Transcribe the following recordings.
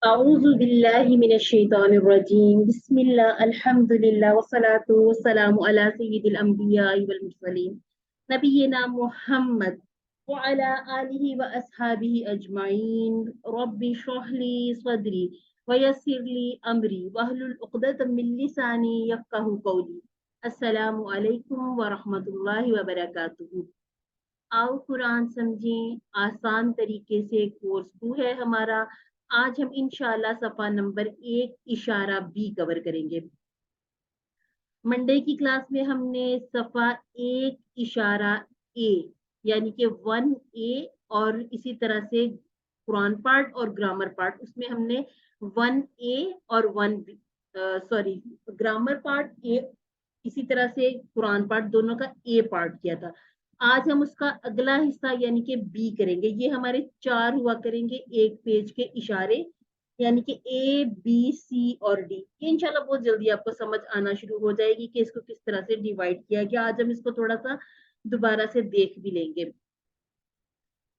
अऊज़ु बिल्लाहि मिनश्शैतानिर्रजीम बिस्मिल्लाह अल्हम्दुलिल्लाह वस्सलातु वस्सलामु अला सय्यिदिल अंबिया'i वल मुरसलीन नबिय्यिना मुहम्मद व अला आलिहि व अस्हाबिहि अजमाइन रब्बि इश्रह ली सदरी व यस्सिर ली अमरी वहलुल उक़दतम मिन लिसानी यफ़क़हू क़ौली। अस्सलामु अलैकुम व रहमतुल्लाहि व बरकातुहू। आओ कुरान समझें आसान तरीके से कोर्स 2 है हमारा। आज हम इंशाल्लाह सफ़ा नंबर 1 इशारा बी कवर करेंगे। मंडे की क्लास में हमने सफ़ा 1 इशारा ए यानी कि 1 ए और इसी तरह से कुरान पार्ट और ग्रामर पार्ट, उसमें हमने 1 ए और 1 बी ग्रामर पार्ट ए, इसी तरह से कुरान पार्ट दोनों का ए पार्ट किया था। आज हम उसका अगला हिस्सा यानी कि बी करेंगे। ये हमारे 4 हुआ करेंगे एक पेज के इशारे, यानी कि ए बी सी और डी। ये इंशाल्लाह बहुत जल्दी आपको समझ आना शुरू हो जाएगी कि इसको किस तरह से डिवाइड किया गया। आज हम इसको थोड़ा सा दोबारा से देख भी लेंगे।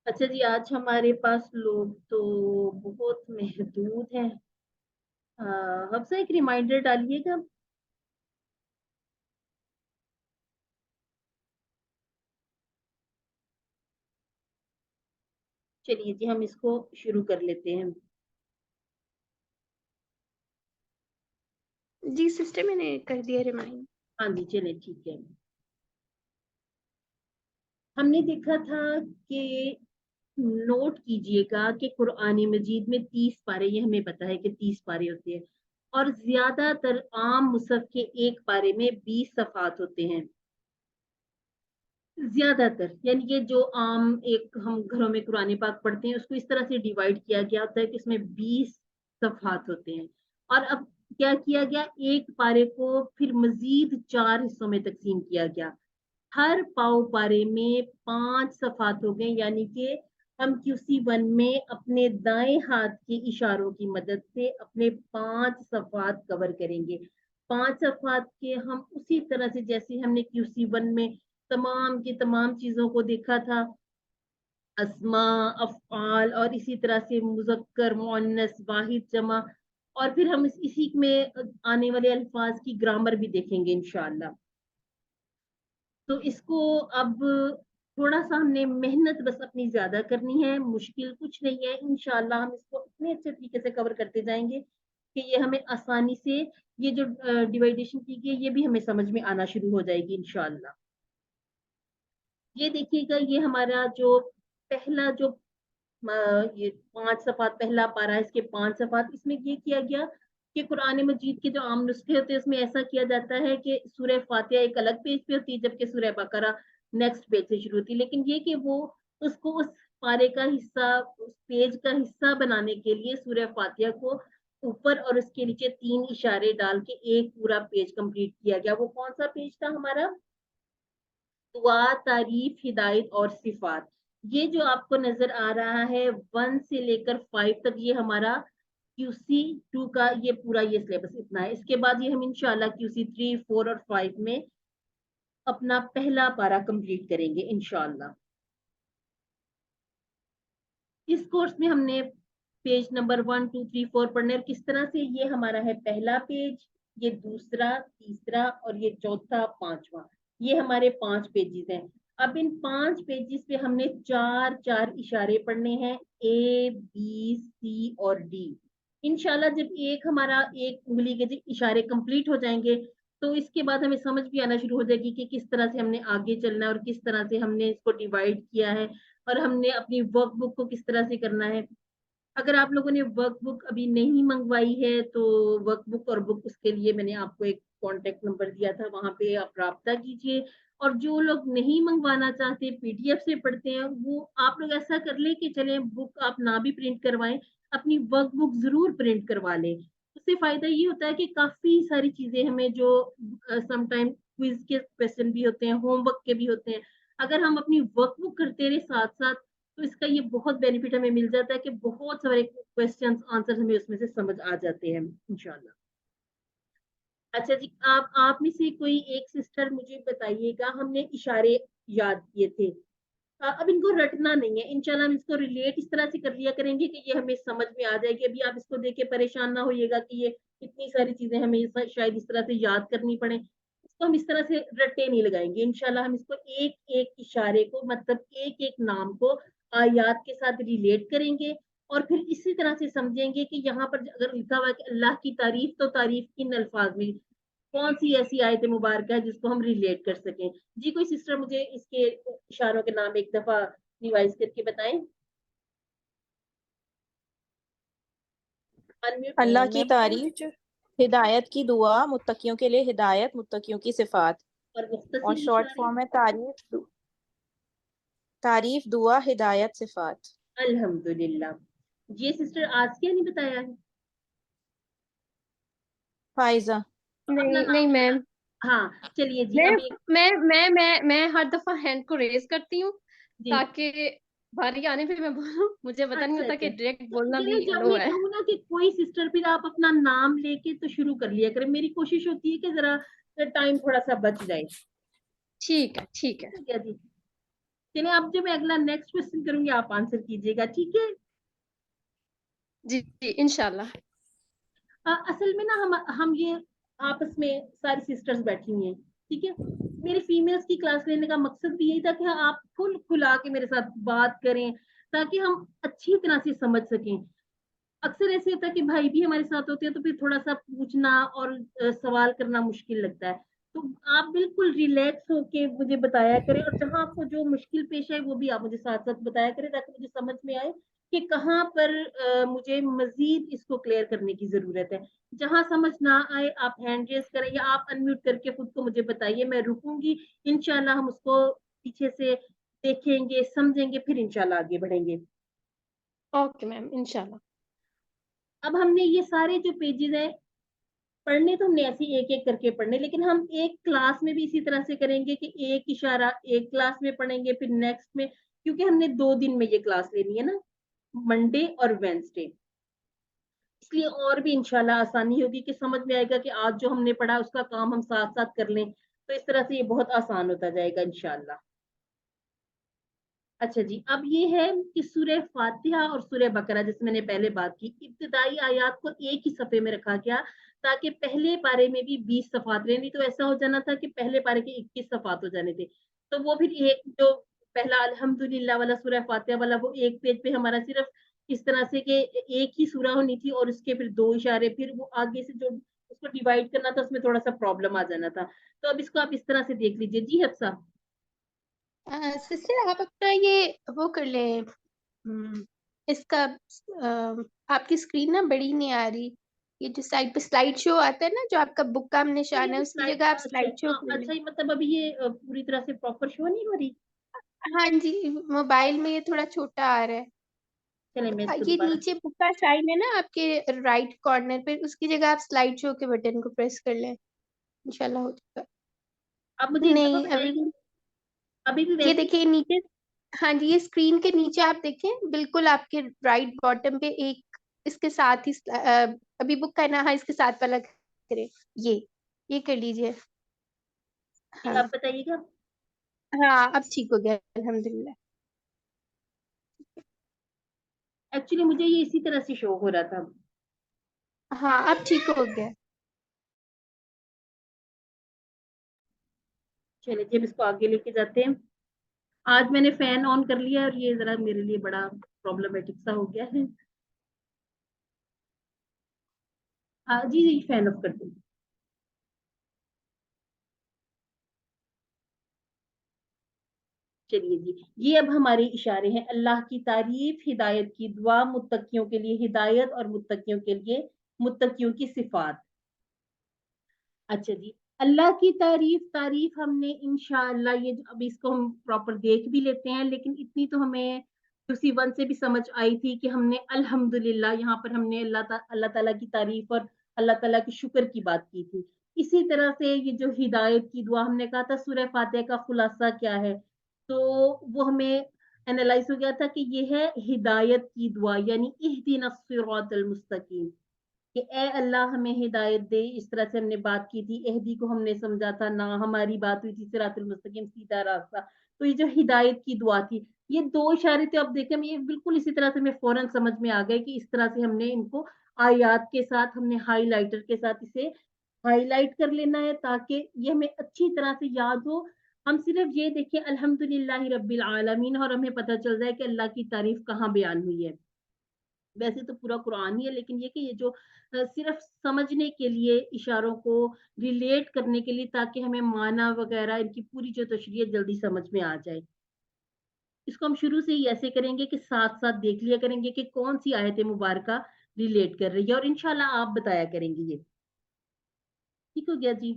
अच्छा जी, आज हमारे पास लोग तो बहुत महदूद हैं। हफ्सा एक रिमाइंडर डालिएगा। चलिए जी, हम इसको शुरू कर लेते हैं। जी सिस्टर, मैंने कर दिया रिमाइंड। हाँ जी, चलिए ठीक है। हमने देखा था कि नोट कीजिएगा कि कुरान मजीद में 30 पारे, ये हमें पता है कि 30 पारे होते हैं और ज्यादातर आम मुसहफ के एक पारे में 20 सफ़ात होते हैं। ज्यादातर यानी कि जो आम एक हम घरों में कुरान पाक पढ़ते हैं उसको इस तरह से डिवाइड किया गया होता है कि इसमें 20 सफ़ात होते हैं। और अब क्या किया गया, एक पारे को फिर मजीद 4 हिस्सों में तकसीम किया गया। हर पाव पारे में 5 सफ़ात हो गए, यानी कि हम QC1 में अपने दाएं हाथ के इशारों की मदद से अपने 5 सफ़ात कवर करेंगे। 5 सफ़ात के हम उसी तरह से जैसे हमने QC1 में तमाम की तमाम चीजों को देखा था, अस्मा, अफ़आल और इसी तरह से मुज़क्कर, मुअन्नस, वाहिद, जमा, और फिर हम इसी में आने वाले अल्फाज की ग्रामर भी देखेंगे इंशाअल्लाह। तो इसको अब थोड़ा सा हमने मेहनत बस अपनी ज्यादा करनी है, मुश्किल कुछ नहीं है। इंशाल्लाह हम इसको इतने अच्छे तरीके से कवर करते जाएंगे कि ये हमें आसानी से, ये जो डिवाइडेशन की गई ये भी हमें समझ में आना शुरू हो जाएगी इंशाल्लाह। ये देखिएगा, ये हमारा जो पहला जो ये 5 सफ़ात पहला पारा है, इसके 5 सफ़ात, इसमें ये किया गया कि कुरान मजीद के जो आम नुस्खे होते हैं उसमें ऐसा किया जाता है कि सूरह फातिहा एक अलग पेज पे होती है जबकि सूरह बकरा नेक्स्ट पेज से शुरू होती है। लेकिन ये कि वो उसको उस पारे का हिस्सा, उस पेज का हिस्सा बनाने के लिए सूरह फातिहा को ऊपर और उसके नीचे 3 इशारे डाल के एक पूरा पेज कंप्लीट किया गया। वो कौन सा पेज था हमारा? दुआ, तारीफ, हिदायत और सिफात। ये जो आपको नजर आ रहा है 1 से लेकर 5 तक, ये हमारा QC2 का ये पूरा ये सिलेबस इतना है। इसके बाद ये हम इंशाल्लाह QC3, 4 और 5 में अपना पहला पारा कंप्लीट करेंगे इंशाल्लाह। इस कोर्स में हमने पेज नंबर 1, 2, 3, 4 पढ़ने, और किस तरह से ये हमारा है पहला पेज, ये दूसरा, तीसरा और ये चौथा, पांचवा। ये हमारे 5 पेजेस हैं। अब इन 5 पेजेस पे हमने 4 इशारे पढ़ने हैं, A, B, C और D। इंशाल्लाह जब एक हमारा एक उंगली के इशारे कंप्लीट हो जाएंगे तो इसके बाद हमें समझ भी आना शुरू हो जाएगी कि किस तरह से हमने आगे चलना है और किस तरह से हमने इसको डिवाइड किया है और हमने अपनी वर्कबुक को किस तरह से करना है। अगर आप लोगों ने वर्कबुक अभी नहीं मंगवाई है तो वर्कबुक और बुक, उसके लिए मैंने आपको एक कॉन्टेक्ट नंबर दिया था, वहां पे आप राब्ता कीजिए। और जो लोग नहीं मंगवाना चाहते, PDF से पढ़ते हैं, वो आप लोग ऐसा कर ले कि चले बुक आप ना भी प्रिंट करवाएं, अपनी वर्कबुक जरूर प्रिंट करवा लें। उससे फायदा ये होता है कि काफी सारी चीजें हमें जो समटाइम क्विज के क्वेश्चन भी होते हैं, होमवर्क के भी होते हैं, अगर हम अपनी वर्कबुक करते रहे साथ साथ तो इसका ये बहुत बेनिफिट हमें मिल जाता है कि बहुत सारे क्वेश्चंस आंसर हमें उसमें से समझ आ जाते हैं इंशाल्लाह। अच्छा जी, आप में से कोई एक सिस्टर मुझे बताइएगा, हमने इशारे याद किए थे, अब इनको रटना नहीं है, इंशाल्लाह हम इसको रिलेट इस तरह से कर लिया करेंगे कि ये हमें समझ में आ जाएगी। अभी आप इसको देख के परेशान ना होइएगा कि ये इतनी सारी चीजें हमें शायद इस तरह से याद करनी पड़े। इसको हम इस तरह से रट्टे नहीं लगाएंगे, इंशाल्लाह हम इसको एक एक इशारे को, मतलब एक एक नाम को आयात के साथ रिलेट करेंगे, और फिर इसी तरह से समझेंगे कि यहाँ पर अगर लिखा हुआ है कि अल्लाह की तारीफ, तो तारीफ किन अल्फाज में, कौन सी ऐसी आयत मुबारक है जिसको हम रिलेट कर सकें। जी कोई सिस्टर मुझे इसके इशारों के नाम एक दफा रिवाइज करके बताएं। अनम्यूट। अल्लाह की मैम तारीफ, हिदायत की दुआ, मुत्तकियों के लिए हिदायत, मुत्तकियों की सिफात। और और मुख्तसर शॉर्ट इशारे। फॉर्म है तारीफ, दुआ, हिदायत, सिफात। अल्हम्दुलिल्लाह। ये सिस्टर आज क्या नहीं बताया है। फाइजा। तो अपना नहीं नाम नहीं भी मैम, बता। हाँ चलिए जी, मैं अब एक मैं हर दफा हैंड को रेज करती हूँ जी। ताकि बारी आने पे मैं बोलूँ। मुझे पता नहीं अच्छा होता अच्छा, कि डायरेक्ट तो बोलना चलिए भी जब अलो मैं है। कहूँ ना कि कोई सिस्टर, फिर आप अपना नाम लेके तो शुरू कर लिया करें, मेरी कोशिश होती है कि जरा टाइम थोड़ा सा बच जाए। ठीक है ठीक है। ठीक है जी। चलिए अब जो मैं अगला नेक्स्ट क्वेश्चन करूंगी आप आंसर कीजिएगा, ठीक है। जी जी इंशाल्लाह। असल में ना हम ये आपस में सारी सिस्टर्स बैठी हुई हैं, ठीक है। मेरी फीमेल्स की क्लास लेने का मकसद भी यही था कि आप खुला के मेरे साथ बात करें, ताकि हम अच्छी तरह से समझ सकें। अक्सर ऐसे होता है कि भाई भी हमारे साथ होते हैं, तो फिर थोड़ा सा पूछना और सवाल करना मुश्किल लगता है। तो आप बिल्कुल रिलैक्स होके मुझे बताया करें, और जहां आपको जो मुश्किल पेश है वो भी आप मुझे साथ साथ बताया करें, ताकि मुझे समझ में आए कि कहाँ पर मुझे मजीद इसको क्लियर करने की जरूरत है। जहां समझ ना आए आप हैंड रेज करें, या आप अनम्यूट करके खुद को मुझे बताइए, मैं रुकूंगी। इंशाल्लाह हम उसको पीछे से देखेंगे, समझेंगे, फिर इंशाल्लाह आगे बढ़ेंगे। ओके मैम इंशाल्लाह। अब हमने ये सारे जो पेजेस हैं पढ़ने, तो हमने ऐसे एक एक करके पढ़ने, लेकिन हम एक क्लास में भी इसी तरह से करेंगे कि एक इशारा एक क्लास में पढ़ेंगे, फिर नेक्स्ट में, क्योंकि हमने 2 दिन में ये क्लास लेनी है ना, मंडे और वेंसडे, इसलिए और भी इंशाल्लाह आसानी होगी कि समझ में आएगा कि आज जो हमने पढ़ा उसका काम हम साथ साथ कर लें, तो इस तरह से ये बहुत आसान होता जाएगा इंशाल्लाह। अच्छा जी, अब ये है कि सूरह फातिहा और सूरह बकरा, जैसे मैंने पहले बात की, इब्तिदाई आयात को एक ही सफे में रखा गया, ताकि पहले पारे में भी 20 सफात रहे, नहीं तो ऐसा हो जाना था कि पहले पारे के 21 सफात हो जाने थे। तो वो फिर एक जो पहला अल्हम्दुलिल्लाह वाला सूरह फातिहा वाला, वो एक पेज पे हमारा सिर्फ इस तरह से कि एक ही सूरह होनी थी, और उसके फिर 2 इशारे, फिर वो आगे से जो उसको डिवाइड करना था, उसमें थोड़ा सा प्रॉब्लम आ जाना था। तो अब इसको आप इस तरह से देख लीजिए जी हफ्सा। सिस्टर आप अपना ये वो कर लें। इसका आपकी स्क्रीन ना बड़ी नहीं आ रही। ये जो साइड पे स्लाइड शो आता है ना, जो आपका बुक का ये निशान है, भी उसकी स्लाइड, जगह आप अच्छा स्लाइड शो कर लें। अच्छा, ये मतलब अभी ये पूरी तरह से प्रॉपर शो नहीं हो रही। हाँ जी, मोबाइल में ये थोड़ा छोटा आ रहा है। चले मैं इसको ये दोबारा नीचे बुक का साइन है ना आपके राइट कॉर्नर पे, उसकी जगह आप स्लाइड शो के बटन को प्रेस कर लें, इंशाल्लाह हो जाएगा। आप मुझे एक दफा नहीं अभी बताइए, अभी भी ये वैसे ही। देखिए नीचे। हाँ जी, ये स्क्रीन के नीचे आप देखें, बिल्कुल आपके राइट बॉटम पे एक इसके साथ ही अभी बुक का है ना, हाँ इसके साथ वाला करें। ये कर लीजिए। हाँ आप बताइएगा। हाँ अब ठीक हो गया अल्हम्दुलिल्लाह। एक्चुअली मुझे ये इसी तरह से शो हो रहा था। हाँ अब ठीक हो गया। चलिए जब इसको आगे लेके जाते हैं। आज मैंने फैन ऑन कर लिया, और ये जरा मेरे लिए बड़ा प्रॉब्लमेटिक सा हो गया है। जी जी, फैन ऑफ कर दूँ। चलिए जी, ये अब हमारे इशारे हैं। अल्लाह की तारीफ, हिदायत की दुआ, मुत्तकियों के लिए हिदायत, और मुत्तकियों के लिए मुत्तकियों की सिफात। अच्छा जी, अल्लाह की तारीफ, तारीफ हमने इंशाअल्लाह ये अभी इसको हम प्रॉपर देख भी लेते हैं, लेकिन इतनी तो हमें उसी वन से भी समझ आई थी कि हमने अल्हम्दुलिल्लाह, यहाँ पर हमने अल्लाह ताला की तारीफ और अल्लाह ताला की शुक्र की बात की थी। इसी तरह से ये जो हिदायत की दुआ हमने कहा था, सूरह फातिहा का खुलासा क्या है, तो वो हमें एनालाइज हो गया था कि ये है हिदायत की दुआ, यानी इहदिना सिरातल मुस्तकीम, कि ए अल्लाह हमें हिदायत दे। इस तरह से हमने बात की थी, एहदी को हमने समझा था ना, हमारी बात हुई थी सिरातुल मुस्तकीम, सीधा रास्ता। तो ये जो हिदायत की दुआ थी, ये 2 इशारे थे। अब देखें ये बिल्कुल इसी तरह से हमें फौरन समझ में आ गए कि इस तरह से हमने इनको आयात के साथ, हमने हाइलाइटर के साथ इसे हाइलाइट कर लेना है ताकि ये हमें अच्छी तरह से याद हो। हम सिर्फ ये देखें अल्हम्दुलिल्लाहि रब्बिल आलमीन और हमें पता चल जाए कि अल्लाह की तारीफ कहाँ बयान हुई है। वैसे तो पूरा कुरान ही है, लेकिन ये कि ये जो सिर्फ समझने के लिए, इशारों को रिलेट करने के लिए, ताकि हमें माना वगैरह इनकी पूरी जो तशरीह जल्दी समझ में आ जाए। इसको हम शुरू से ही ऐसे करेंगे कि साथ-साथ देख लिया करेंगे कि कौन-सी आयत मुबारका रिलेट कर रही है और इंशाल्लाह आप बताया करेंगी ये। ठीक हो गया जी?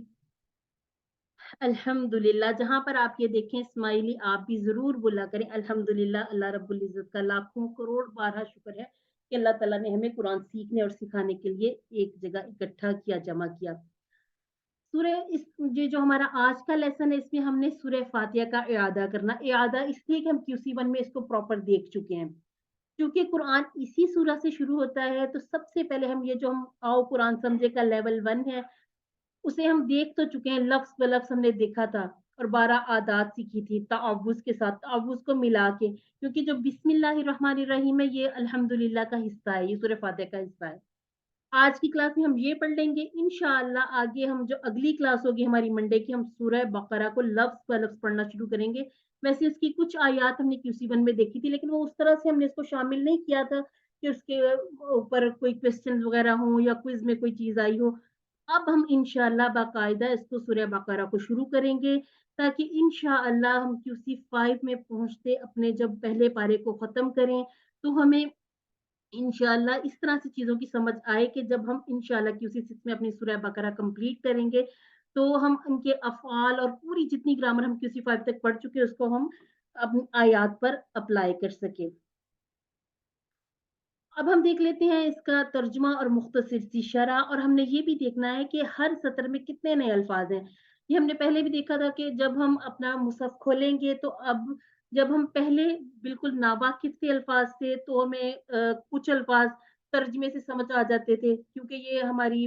अल्हम्दुलिल्लाह। जहाँ पर आप ये देखें स्माइली, आप भी ज़रूर बोला करें अल्हम्दुलिल्लाह। अल्लाह रब्बुल इज़्ज़त का लाखों करोड़ बारहा शुक्र है कि अल्लाह ताला ने हमें कुरान सीखने और सिखाने के लिए एक जगह इकट्ठा किया, जमा किया। सूरह इस ये जो हमारा आज का लेसन है, इसमें हमने सूरह फातिहा का इआदा करना। इआदा इसलिए कि हम QC1 में इसको प्रॉपर देख चुके हैं। क्योंकि कुरान इसी सूरह से शुरू होता है, तो सबसे पहले हम ये जो हम आओ कुरान समझे का लेवल 1 है, उसे हम देख तो चुके हैं, लफ्ज़ ब लफ्ज़ हमने देखा था और 12 आदात सीखी थी तअव्वुज़ के साथ, तअव्वुज़ को मिला के, क्योंकि जो बिस्मिल्लाहिर्रहमानिर्रहीम है, ये अल्हम्दुलिल्लाह का हिस्सा है, ये सूरह फातिहा का हिस्सा है। आज की क्लास में हम ये पढ़ लेंगे, इंशाअल्लाह आगे हम जो अगली क्लास होगी हमारी मंडे की, हम सूरह बकरा को लफ्ज़ ब लफ्ज़ पढ़ना शुरू करेंगे। वैसे उसकी कुछ आयत हमने QC1 में देखी थी, लेकिन वो उस तरह से हमने इसको शामिल नहीं किया था कि उसके ऊपर कोई क्वेश्चन वगैरह हों या क्विज़ में कोई चीज़ आई हो। अब हम इंशाअल्लाह बाकायदा इसको सूरह बकरा को शुरू करेंगे, ताकि इंशाअल्लाह हम QC5 में पहुँचते अपने जब पहले पारे को ख़त्म करें, तो हमें इंशाअल्लाह इस तरह से चीज़ों की समझ आए कि जब हम इंशाअल्लाह QC6 में अपनी सूरह बकरा कंप्लीट करेंगे, तो हम उनके अफ़आल और पूरी जितनी ग्रामर हम QC5 तक पढ़ चुके हैं, उसको हम अपनी आयात पर अप्लाई कर सकें। अब हम देख लेते हैं इसका तर्जुमा और मुख्तसर सी शरह, और हमने ये भी देखना है कि हर सत्र में कितने नए अल्फाज हैं। ये हमने पहले भी देखा था कि जब हम अपना मुसहफ खोलेंगे, तो अब जब हम पहले बिल्कुल नावाकिफ थे अल्फाज से, तो हमें कुछ अल्फाज तर्जमे से समझ आ जाते थे, क्योंकि ये हमारी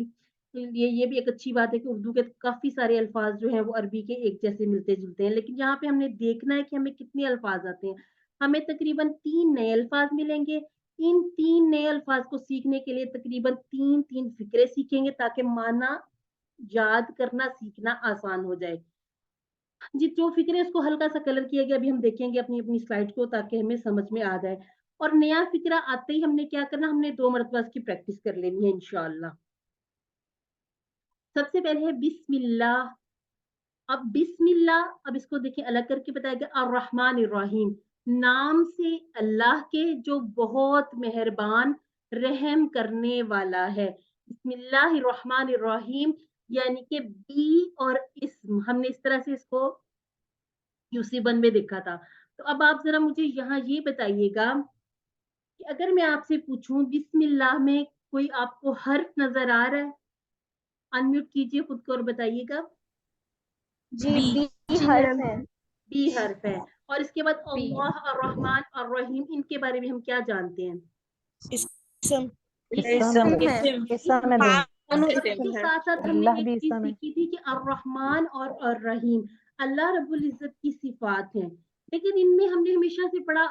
ये भी एक अच्छी बात है कि उर्दू के काफ़ी सारे अल्फाज जो हैं वो अरबी के एक जैसे मिलते-जुलते हैं। लेकिन यहाँ पे हमने देखना है कि हमें कितने अल्फाज आते हैं। हमें तकरीबन 3 नए अल्फाज मिलेंगे। इन 3 नए अल्फाज को सीखने के लिए तकरीबन 3-3 फ़िक्रे सीखेंगे, ताकि माना याद करना सीखना आसान हो जाए। जी, जो फ़िक्र है उसको हल्का-सा कलर किया गया, अभी हम देखेंगे अपनी-अपनी स्लाइड को, ताकि हमें समझ में आ जाए। और नया फ़िक्रा आते ही हमने क्या करना, हमने 2 मरतबा इसकी प्रैक्टिस कर लेनी है इंशाअल्लाह। सबसे पहले है बिस्मिल्लाह। अब बिस्मिल्लाह, अब इसको देखिए अलग करके बताया गया अर्रहमानिर्रहीम, नाम से अल्लाह के जो बहुत मेहरबान रहम करने वाला है। बिस्मिल्लाहिर्रहमानिर्रहीम यानी कि बी और इस्म, हमने इस तरह से इसको QC1 में देखा था। तो अब आप ज़रा मुझे यहाँ ये बताइएगा कि अगर मैं आपसे पूछूँ बिस्मिल्लाह में कोई आपको हर्फ नज़र आ रहा है? अनम्यूट कीजिए खुद को और बताइएगा। G B. बी जी हर्फ मैम, है। बी हर्फ है। और इसके बाद बी अल्लाह, अर्रहमान, अर्रहीम, इनके बारे में हम क्या जानते हैं? इसम। इसम है। इसम है दो, दोनों और इसम इसके है। साथ-साथ हमने अल्लाह एक भी चीज़ इसम है। सीखी थी कि अर्रहमान और अर्रहीम अल्लाह रब्बुल इज़्ज़त की सिफ़ात हैं। लेकिन इनमें हमने हमेशा से पढ़ा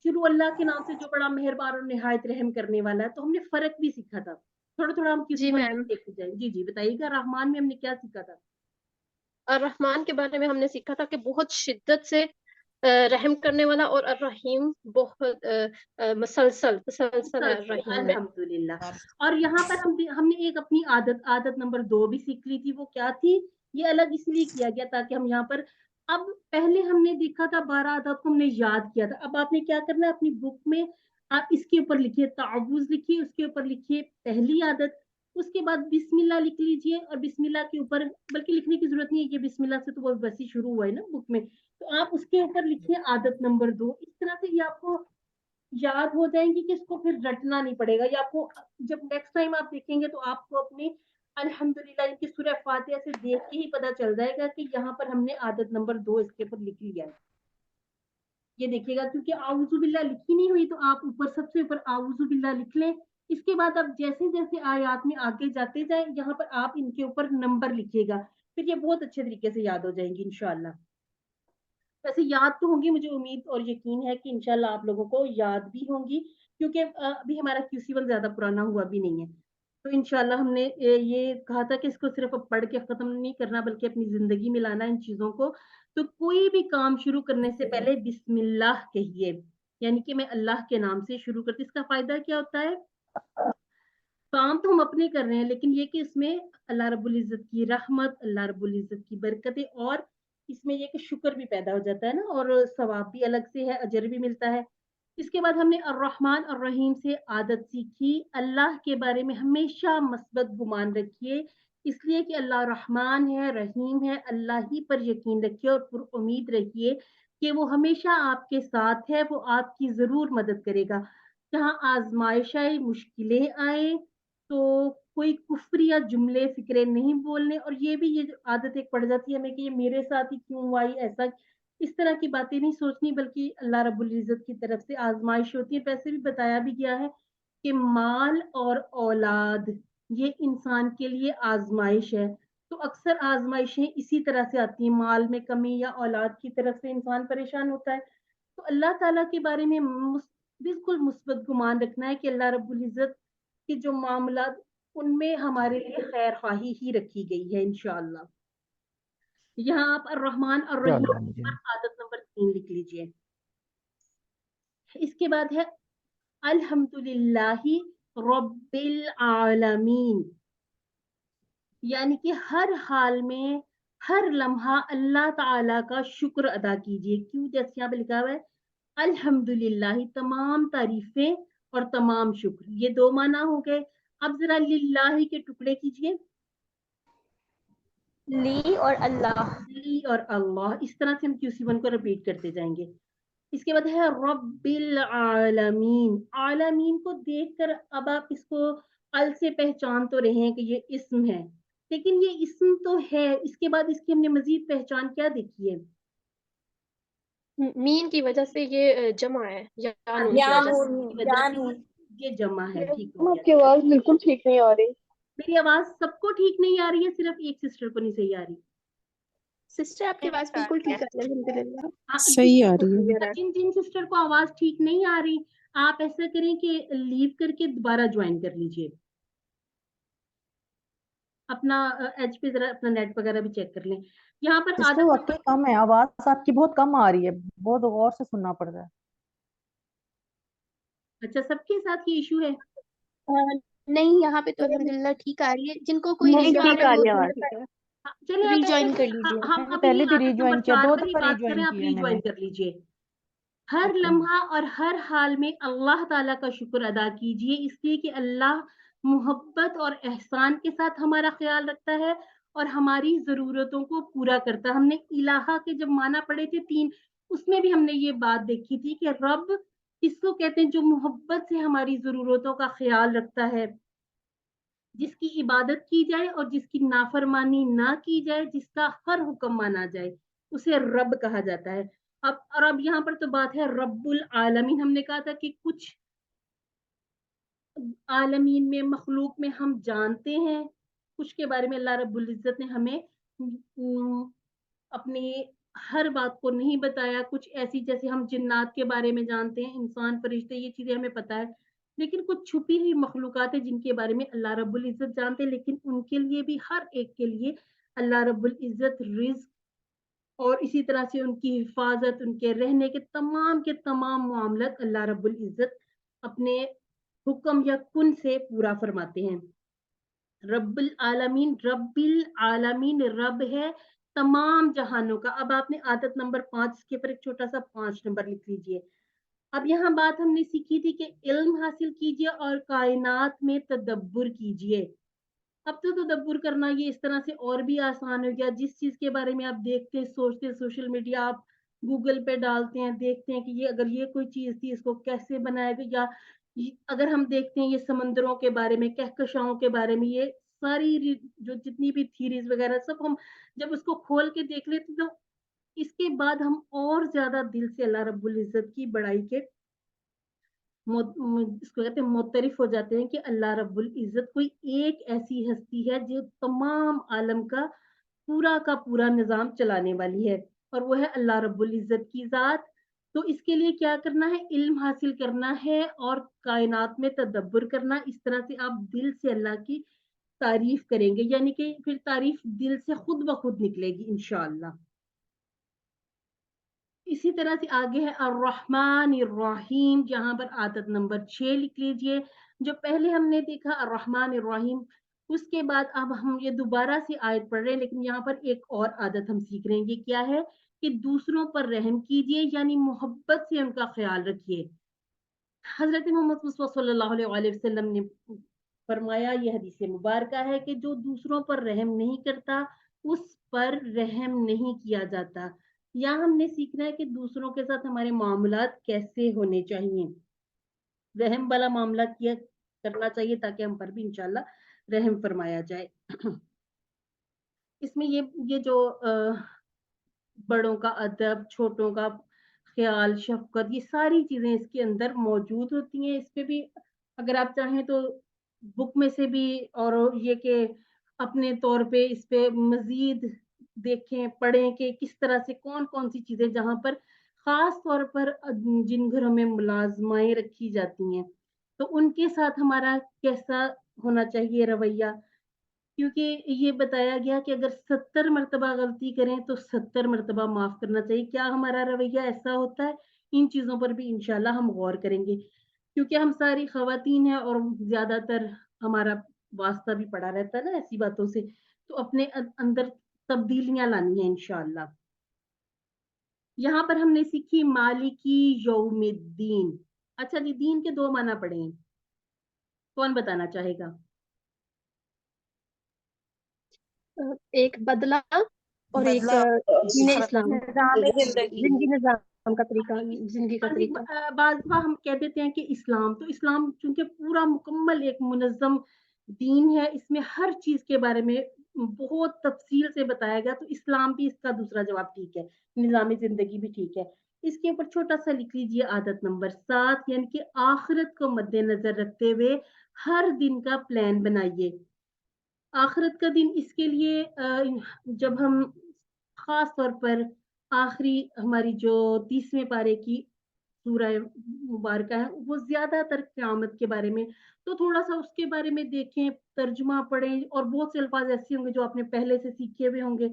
शुरू अल्लाह के नाम से जो बड़ा मेहरबान और निहायत रहम करने वाला है, तो हमने फ़र्क भी सीखा था। थोड़ा-थोड़ा हम जी QC1 में मैम, देखते जाएँ। जी, जी, बताइएगा रहमान में हमने क्या सीखा था? अर्रहमान के बारे में हमने सीखा था कि बहुत शिद्दत से रहम करने वाला, और अर्रहीम बहुत मसलसल तसलसल है मुसलसल, अर्रहीम में। अल्हम्दुलिल्लाह। और यहाँ पर हमने एक अपनी आदत नंबर 2 भी सीख ली थी, वो क्या थी? ये अलग इसलिए किया गया ताकि हम यहाँ पर, अब पहले हमने देखा था 12 आदत को हमने याद किया था। अब आपने क्या करना है अपनी बुक में, आप इसके ऊपर लिखिए तअव्वुज़ लिखिए, उसके ऊपर लिखिए पहली आदत, उसके बाद बिस्मिल्लाह लिख लीजिए, और बिस्मिल्लाह के ऊपर बल्कि लिखने की ज़रूरत नहीं है, ये बिस्मिल्लाह से तो वो वैसे ही शुरू हुआ है ना बुक में। तो आप उसके ऊपर लिखिए आदत नंबर 2। इस तरह से ये आपको याद हो जाएँगी कि इसको फिर रटना नहीं पड़ेगा। ये आपको जब नेक्स्ट टाइम आप देखेंगे, तो आपको अपनी अल्हम्दुलिल्लाह इनकी सूरह फातिहा से देख के ही पता चल जाएगा कि यहाँ पर हमने आदत नंबर 2 इसके ऊपर लिख लिया है। ये देखिएगा, क्योंकि आऊज़ु बिल्लाह लिखी नहीं हुई, तो आप ऊपर सबसे ऊपर आऊज़ु बिल्लाह लिख लें। इसके बाद आप जैसे-जैसे आयत में आगे जाते जाएँ, यहाँ पर आप इनके ऊपर नंबर लिखिएगा। फिर ये बहुत अच्छे तरीके से याद हो जाएँगी इंशाअल्लाह। ویسے یاد تو ہوں گی، مجھے امید اور یقین ہے کہ انشاءاللہ آپ لوگوں کو یاد بھی ہوں گی، کیونکہ ابھی ہمارا QC1 زیادہ پرانا ہوا بھی نہیں ہے. تو انشاءاللہ ہم نے یہ کہا تھا کہ اس کو صرف اب پڑھ کے ختم نہیں کرنا بلکہ اپنی زندگی میں لانا ان چیزوں کو. تو کوئی بھی کام شروع کرنے سے پہلے بسم اللہ کہیے، یعنی کہ میں اللہ کے نام سے شروع کرتی. اس کا فائدہ کیا ہوتا ہے؟ کام تو ہم اپنے کر رہے ہیں، لیکن یہ کہ اس میں اللہ رب العزت کی رحمت، اللہ رب العزت کی برکتیں، اور اس میں یہ کہ شکر بھی پیدا ہو جاتا ہے نا، اور ثواب بھی الگ سے ہے، اجر بھی ملتا ہے. اس کے بعد ہم نے الرحمن الرحیم سے عادت سیکھی. اللہ کے بارے میں ہمیشہ مثبت گمان رکھیے، اس لیے کہ اللہ رحمان ہے، رحیم ہے. اللہ ہی پر یقین رکھیے اور پر امید رکھیے کہ وہ ہمیشہ آپ کے ساتھ ہے، وہ آپ کی ضرور مدد کرے گا. جہاں آزمائش آئے، مشکلیں آئیں، تو کوئی کفریہ جملے فکرے نہیں بولنے. اور یہ بھی یہ عادت ایک پڑ جاتی ہے ہمیں کہ یہ میرے ساتھ ہی کیوں آئی، ایسا اس طرح کی باتیں نہیں سوچنی، بلکہ اللہ رب العزت کی طرف سے آزمائش ہوتی ہے. ویسے بھی بتایا بھی گیا ہے کہ مال اور اولاد یہ انسان کے لیے آزمائش ہے. تو اکثر آزمائشیں اسی طرح سے آتی ہیں، مال میں کمی یا اولاد کی طرف سے انسان پریشان ہوتا ہے. تو اللہ تعالیٰ کے بارے میں بالکل مثبت گمان رکھنا ہے کہ اللہ رب العزت کے جو معاملات ان میں ہمارے لیے خیر خواہی ہی رکھی گئی ہے انشاءاللہ. یہاں آپ الرحمن الرحیم پر عادت نمبر 3 لکھ لیجئے. اس کے بعد ہے الحمدللہ رب العالمین، یعنی کہ ہر حال میں ہر لمحہ اللہ تعالیٰ کا شکر ادا کیجئے. کیوں؟ جیسے یہاں پہ لکھا ہوا ہے الحمدللہ، تمام تعریفیں اور تمام شکر. یہ 2 معنی ہو گئے. اب ذرا للہ کے ٹکڑے کیجئے، لی اور اللہ. لی اور اللہ. اس طرح سے ہم QC1 کو ریپیٹ کرتے جائیں گے. اس کے بعد ہے رب العالمین. عالمین کو دیکھ کر اب آپ اس کو ال سے پہچان تو رہے ہیں کہ یہ اسم ہے، لیکن یہ اسم تو ہے، اس کے بعد اس کی ہم نے مزید پہچان کیا دیکھی ہے؟ مین کی وجہ سے یہ جمع ہے، یا نون کی وجہ سے. یہ جمع ہے. ٹھیک ہو آپ کی گیا. آواز بالکل ٹھیک نہیں آ رہی. میری آواز سب کو ٹھیک نہیں آ رہی ہے، صرف ایک سسٹر کو نہیں صحیح آ رہی؟ سسٹر آپ کی آواز بالکل ٹھیک ہے الحمدللہ. صحیح آ رہی ہے. جن سسٹر کو آواز ٹھیک نہیں آ رہی، آپ ایسا کریں کہ لیو کر کے دوبارہ جوائن کر لیجئے. اپنا ایج پہ ذرا اپنا نیٹ وغیرہ بھی چیک کر لیں. یہاں پر سسٹر واقعی کم ہے، آواز آپ کی بہت کم آ رہی ہے، بہت غور سے سننا پڑ رہا ہے. اچھا، سب کے ساتھ یہ ایشو ہے؟ نہیں، یہاں پہ تو الحمدللہ ٹھیک آ رہی ہے. جن کو کوئی ایشو آ رہا ہے وہ چلے آپ ری جوائن کر لیجیے. ہم میں نے اب پہلے یہ بھی عادت ری نمبر جوائن کیا، 4 2 پر ہی دفعہ ری بات جوائن کریں. آپ کیا ہے ری میں نے. جوائن کر لیجئے. ہر اوکے. لمحہ اور ہر حال میں اللہ تعالیٰ کا شکر ادا کیجئے، اس لیے کہ اللہ محبت اور احسان کے ساتھ ہمارا خیال رکھتا ہے اور ہماری ضرورتوں کو پورا کرتا ہے. ہم نے الہ کے جب معنی پڑھے تھے 3، اس میں بھی ہم نے یہ بات دیکھی تھی کہ رب کس کو کہتے ہیں؟ جو محبت سے ہماری ضرورتوں کا خیال رکھتا ہے، جس کی عبادت کی جائے اور جس کی نافرمانی نہ کی جائے، جس کا ہر حکم مانا جائے، اسے رب کہا جاتا ہے. اب یہاں پر تو بات ہے رب العالمین. ہم نے کہا تھا کہ کچھ عالمین میں، مخلوق میں ہم جانتے ہیں، کچھ کے بارے میں اللہ رب العزت نے ہمیں اپنی ہر بات کو نہیں بتایا. کچھ ایسی جیسے ہم جنات کے بارے میں جانتے ہیں، انسان، فرشتے، یہ چیزیں ہمیں پتا ہے. لیکن کچھ چھپی ہوئی مخلوقات ہیں جن کے بارے میں اللہ رب العزت جانتے ہیں، لیکن ان کے لیے بھی، ہر ایک کے لیے اللہ رب العزت رزق اور اسی طرح سے ان کی حفاظت، ان کے رہنے کے تمام معاملات اللہ رب العزت اپنے حکم یا کن سے پورا فرماتے ہیں. رب العالمین، رب ہے تمام جہانوں کا. اب آپ نے عادت نمبر 5 کے پر ایک چھوٹا سا 5 نمبر لکھ لیجئے. اب یہاں بات ہم نے سیکھی تھی کہ علم حاصل کیجئے اور کائنات میں تدبر کیجئے. اب تو تدبر کرنا یہ اس طرح سے اور بھی آسان ہو گیا. جس چیز کے بارے میں آپ دیکھتے ہیں، سوچتے ہیں، سوشل میڈیا آپ گوگل پہ ڈالتے ہیں، دیکھتے ہیں کہ یہ اگر یہ کوئی چیز تھی، اس کو کیسے بنایا گیا. یا اگر ہم دیکھتے ہیں یہ سمندروں کے بارے میں، کہکشاؤں کے بارے میں، یہ ساری جو جتنی بھی تھیریز وغیرہ سب ہم جب اس کو کھول کے دیکھ لیتے تو اس کے بعد ہم اور زیادہ دل سے اللہ رب العزت کی بڑائی کے اس کو کہتے ہیں معترف ہو جاتے ہیں کہ اللہ رب العزت کوئی ایک ایسی ہستی ہے جو تمام عالم کا پورا نظام چلانے والی ہے. اور وہ ہے اللہ رب العزت کی ذات. تو اس کے لیے کیا کرنا ہے؟ علم حاصل کرنا ہے اور کائنات میں تدبر کرنا. اس طرح سے آپ دل سے اللہ کی تعریف کریں گے, یعنی کہ پھر تعریف دل سے خود بخود نکلے گی انشاءاللہ. اسی طرح سے آگے ہے الرحمن الرحیم, جہاں پر عادت نمبر 6 لکھ لیجئے. جو پہلے ہم نے دیکھا الرحمن الرحیم, اس کے بعد اب ہم یہ دوبارہ سے آیت پڑھ رہے ہیں, لیکن یہاں پر ایک اور عادت ہم سیکھ رہے ہیں. یہ کیا ہے کہ دوسروں پر رحم کیجئے, یعنی محبت سے ان کا خیال رکھیے. حضرت محمد مصطفیٰ صلی اللہ علیہ وسلم نے فرمایا, یہ حدیث مبارکہ ہے, کہ جو دوسروں پر رحم نہیں کرتا اس پر رحم نہیں کیا جاتا. یہاں ہم نے سیکھنا ہے کہ دوسروں کے ساتھ ہمارے معاملات کیسے ہونے چاہیے. رحم والا معاملہ کرنا چاہیے تاکہ ہم پر بھی انشاءاللہ رحم فرمایا جائے. اس میں یہ جو بڑوں کا ادب, چھوٹوں کا خیال, شفقت, یہ ساری چیزیں اس کے اندر موجود ہوتی ہیں. اس پہ بھی اگر آپ چاہیں تو بک میں سے بھی, اور یہ کہ اپنے طور پہ اس پہ مزید دیکھیں, پڑھیں کہ کس طرح سے کون کون سی چیزیں, جہاں پر خاص طور پر جن گھروں میں ملازمائیں رکھی جاتی ہیں تو ان کے ساتھ ہمارا کیسا ہونا چاہیے رویہ. کیونکہ یہ بتایا گیا کہ اگر 70 مرتبہ غلطی کریں تو 70 مرتبہ معاف کرنا چاہیے. کیا ہمارا رویہ ایسا ہوتا ہے؟ ان چیزوں پر بھی انشاءاللہ ہم غور کریں گے, کیونکہ ہم ساری خواتین ہیں اور زیادہ تر ہمارا واسطہ بھی پڑا رہتا ہے نا ایسی باتوں سے, تو اپنے اندر تبدیلیاں لانی ہیں انشاءاللہ. یہاں پر ہم نے سیکھی مالکی یوم الدین. اچھا جی, دین کے 2 معنی پڑھیں, کون بتانا چاہے گا؟ ایک بدلہ اور ایک دین اسلام, نظام زندگی. زندگی نظام کا طریقہ, زندگی کا طریقہ. بعض دفعہ ہم کہہ دیتے ہیں کہ اسلام, تو اسلام چونکہ پورا مکمل ایک منظم دین ہے, اس میں ہر چیز کے بارے میں بہت تفصیل سے بتایا گیا, تو اسلام بھی اس کا دوسرا جواب ٹھیک ہے, نظام زندگی بھی ٹھیک ہے. اس کے اوپر چھوٹا سا لکھ لیجیے عادت نمبر 7, یعنی کہ آخرت کو مد نظر رکھتے ہوئے ہر دن کا پلان بنائیے. آخرت کا دن اس کے لیے جب ہم خاص طور پر آخری ہماری جو 30ویں پارے کی سورہ مبارکہ ہے, وہ زیادہ تر قیامت کے بارے میں, تو تھوڑا سا اس کے بارے میں دیکھیں, ترجمہ پڑھیں, اور بہت سے الفاظ ایسے ہوں گے جو آپ نے پہلے سے سیکھے ہوئے ہوں گے.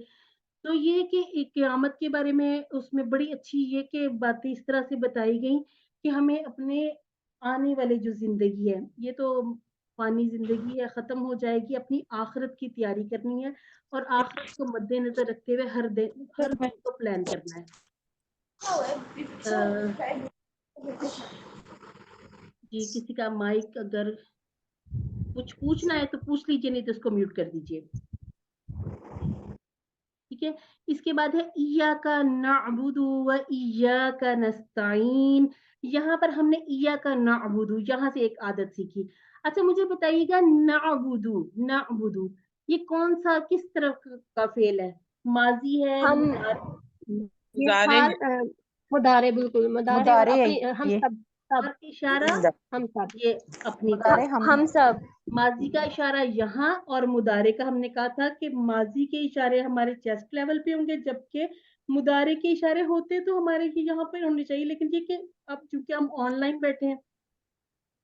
تو یہ کہ قیامت کے بارے میں اس میں بڑی اچھی یہ کہ باتیں اس طرح سے بتائی گئیں کہ ہمیں اپنے آنے والے جو زندگی ہے, یہ تو فانی زندگی ہے, ختم ہو جائے گی, اپنی آخرت کی تیاری کرنی ہے اور آخرت کو مد نظر رکھتے ہوئے ہر دن کو پلان کرنا ہے. جی, کسی کا مائک اگر کچھ پوچھنا ہے تو پوچھ لیجیے, نہیں تو اس کو میوٹ کر دیجیے. ٹھیک ہے. اس کے بعد ہے ایاک نعبد و ایاک نستعین. یہاں پر ہم نے ایاک نعبد, یہاں سے ایک عادت سیکھی. اچھا مجھے بتائیے گا, نعبد یہ کون سا, کس طرح کا فعل ہے؟ ماضی ہے, ہم مدارے, بالکل مدارے, ہم سب اور اشارہ ہم سب, یہ اپنی ہم سب. ماضی کا اشارہ یہاں, اور مدارے کا ہم نے کہا تھا کہ ماضی کے اشارے ہمارے چیسٹ لیول پہ ہوں گے, جبکہ مدارے کے اشارے ہوتے تو ہمارے یہاں پہ ہونے چاہیے. لیکن یہ کہ اب چونکہ ہم آن لائن بیٹھے ہیں,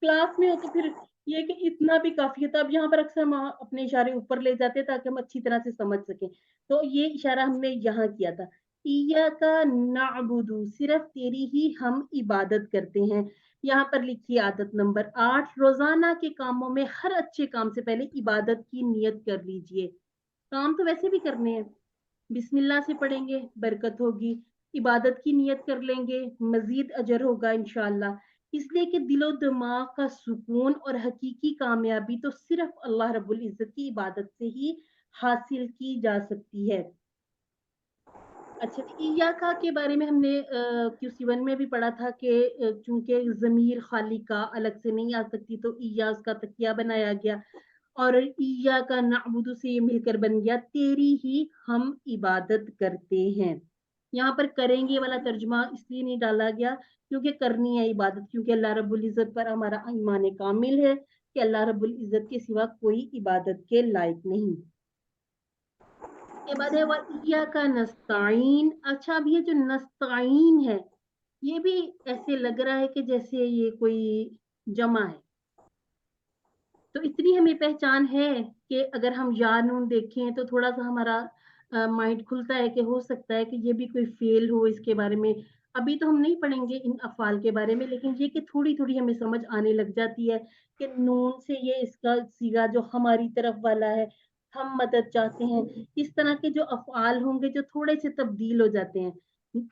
کلاس میں ہو, تو پھر یہ کہ اتنا بھی کافی ہے. تو اب یہاں پر اکثر ہم اپنے اشارے اوپر لے جاتے ہیں تاکہ ہم اچھی طرح سے سمجھ سکیں. تو یہ اشارہ ہم نے یہاں کیا تھا, ایاک نعبد, صرف تیری ہی ہم عبادت کرتے ہیں. یہاں پر لکھی عادت نمبر 8, روزانہ کے کاموں میں ہر اچھے کام سے پہلے عبادت کی نیت کر لیجئے. کام تو ویسے بھی کرنے ہیں, بسم اللہ سے پڑھیں گے برکت ہوگی, عبادت کی نیت کر لیں گے مزید اجر ہوگا انشاءاللہ. اس لیے کہ دل و دماغ کا سکون اور حقیقی کامیابی تو صرف اللہ رب العزت کی عبادت سے ہی حاصل کی جا سکتی ہے. اچھا, ایاکا کے بارے میں ہم نے QC1 میں بھی پڑھا تھا کہ چونکہ ضمیر خالق کا الگ سے نہیں آ سکتی, تو ایا اس کا تکیہ بنایا گیا, اور ایاکا نعبد سے یہ مل کر بن گیا تیری ہی ہم عبادت کرتے ہیں. یہاں پر کریں گے والا ترجمہ اس لیے نہیں ڈالا گیا کیونکہ کرنی ہے عبادت, کیونکہ اللہ رب العزت پر ہمارا ایمان کامل ہے کہ اللہ رب العزت کے سوا کوئی عبادت کے لائق نہیں. के बाद है वइय्याका नस्ताईन। अच्छा, अब ये जो नस्ताईन है ये भी ऐसे लग रहा है कि जैसे ये कोई जमा है, तो इतनी हमें पहचान है कि अगर हम या नून देखें तो थोड़ा सा हमारा माइंड खुलता है कि हो सकता है कि ये भी कोई फेल हो इसके बारे में। अभी तो हम नहीं पढ़ेंगे इन अफ़ाल के बारे में, लेकिन ये कि थोड़ी थोड़ी हमें समझ आने लग जाती है कि नून से ये इसका सीगा जो हमारी तरफ वाला है, हम मदद चाहते हैं। इस तरह के जो अफ़ाल होंगे जो थोड़े से तब्दील हो जाते हैं,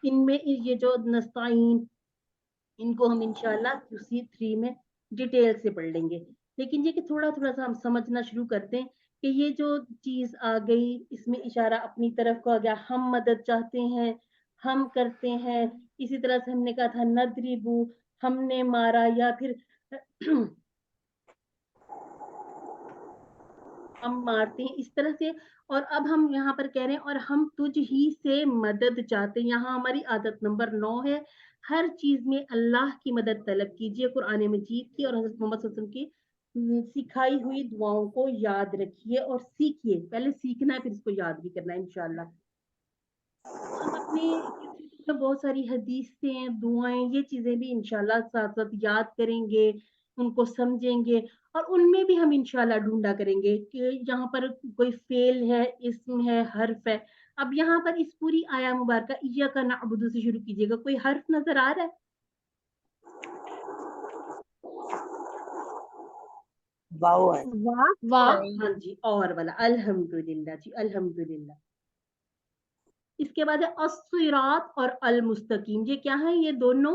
इनमें ये जो नस्ताइन, इनको हम इंशाल्लाह QC3 में डिटेल से पढ़ लेंगे। लेकिन ये कि थोड़ा थोड़ा सा हम समझना शुरू करते हैं कि ये जो चीज आ गई इसमें इशारा अपनी तरफ को आ गया, हम मदद चाहते हैं, हम करते हैं। इसी तरह से हमने कहा था नदरिबू, हमने मारा, या फिर हम मारते हैं, इस तरह से। और अब हम यहाँ पर कह रहे हैं और हम तुझ ही से मदद चाहते हैं। यहाँ हमारी आदत नंबर 9 है, हर चीज में अल्लाह की मदद तलब कीजिए, कुरान मजीद की और हज़रत मोहम्मद सल्लल्लाहु अलैहि वसल्लम की सिखाई हुई दुआओं को याद रखिए और सीखिए। पहले सीखना है फिर इसको याद भी करना है इंशाल्लाह। हम अपने बहुत सारी हदीसें, दुआएं, ये चीजें भी इंशाल्लाह साथ साथ याद करेंगे, उनको समझेंगे और उनमें भी हम इंशाल्लाह ढूंढा करेंगे कि यहाँ पर कोई फेल है, इसम है, हर्फ है। अब यहाँ पर इस पूरी आया मुबारका इय्याका नअबुदु से शुरू कीजिएगा, कोई हर्फ नजर आ रहा है? वाव है। वाह हाँ जी, और वाला अल्हम्दुलिल्लाह जी, अल्हम्दुलिल्लाह। इसके बाद है अस्सिरात और अल मुस्तकीम। ये क्या है? ये दोनों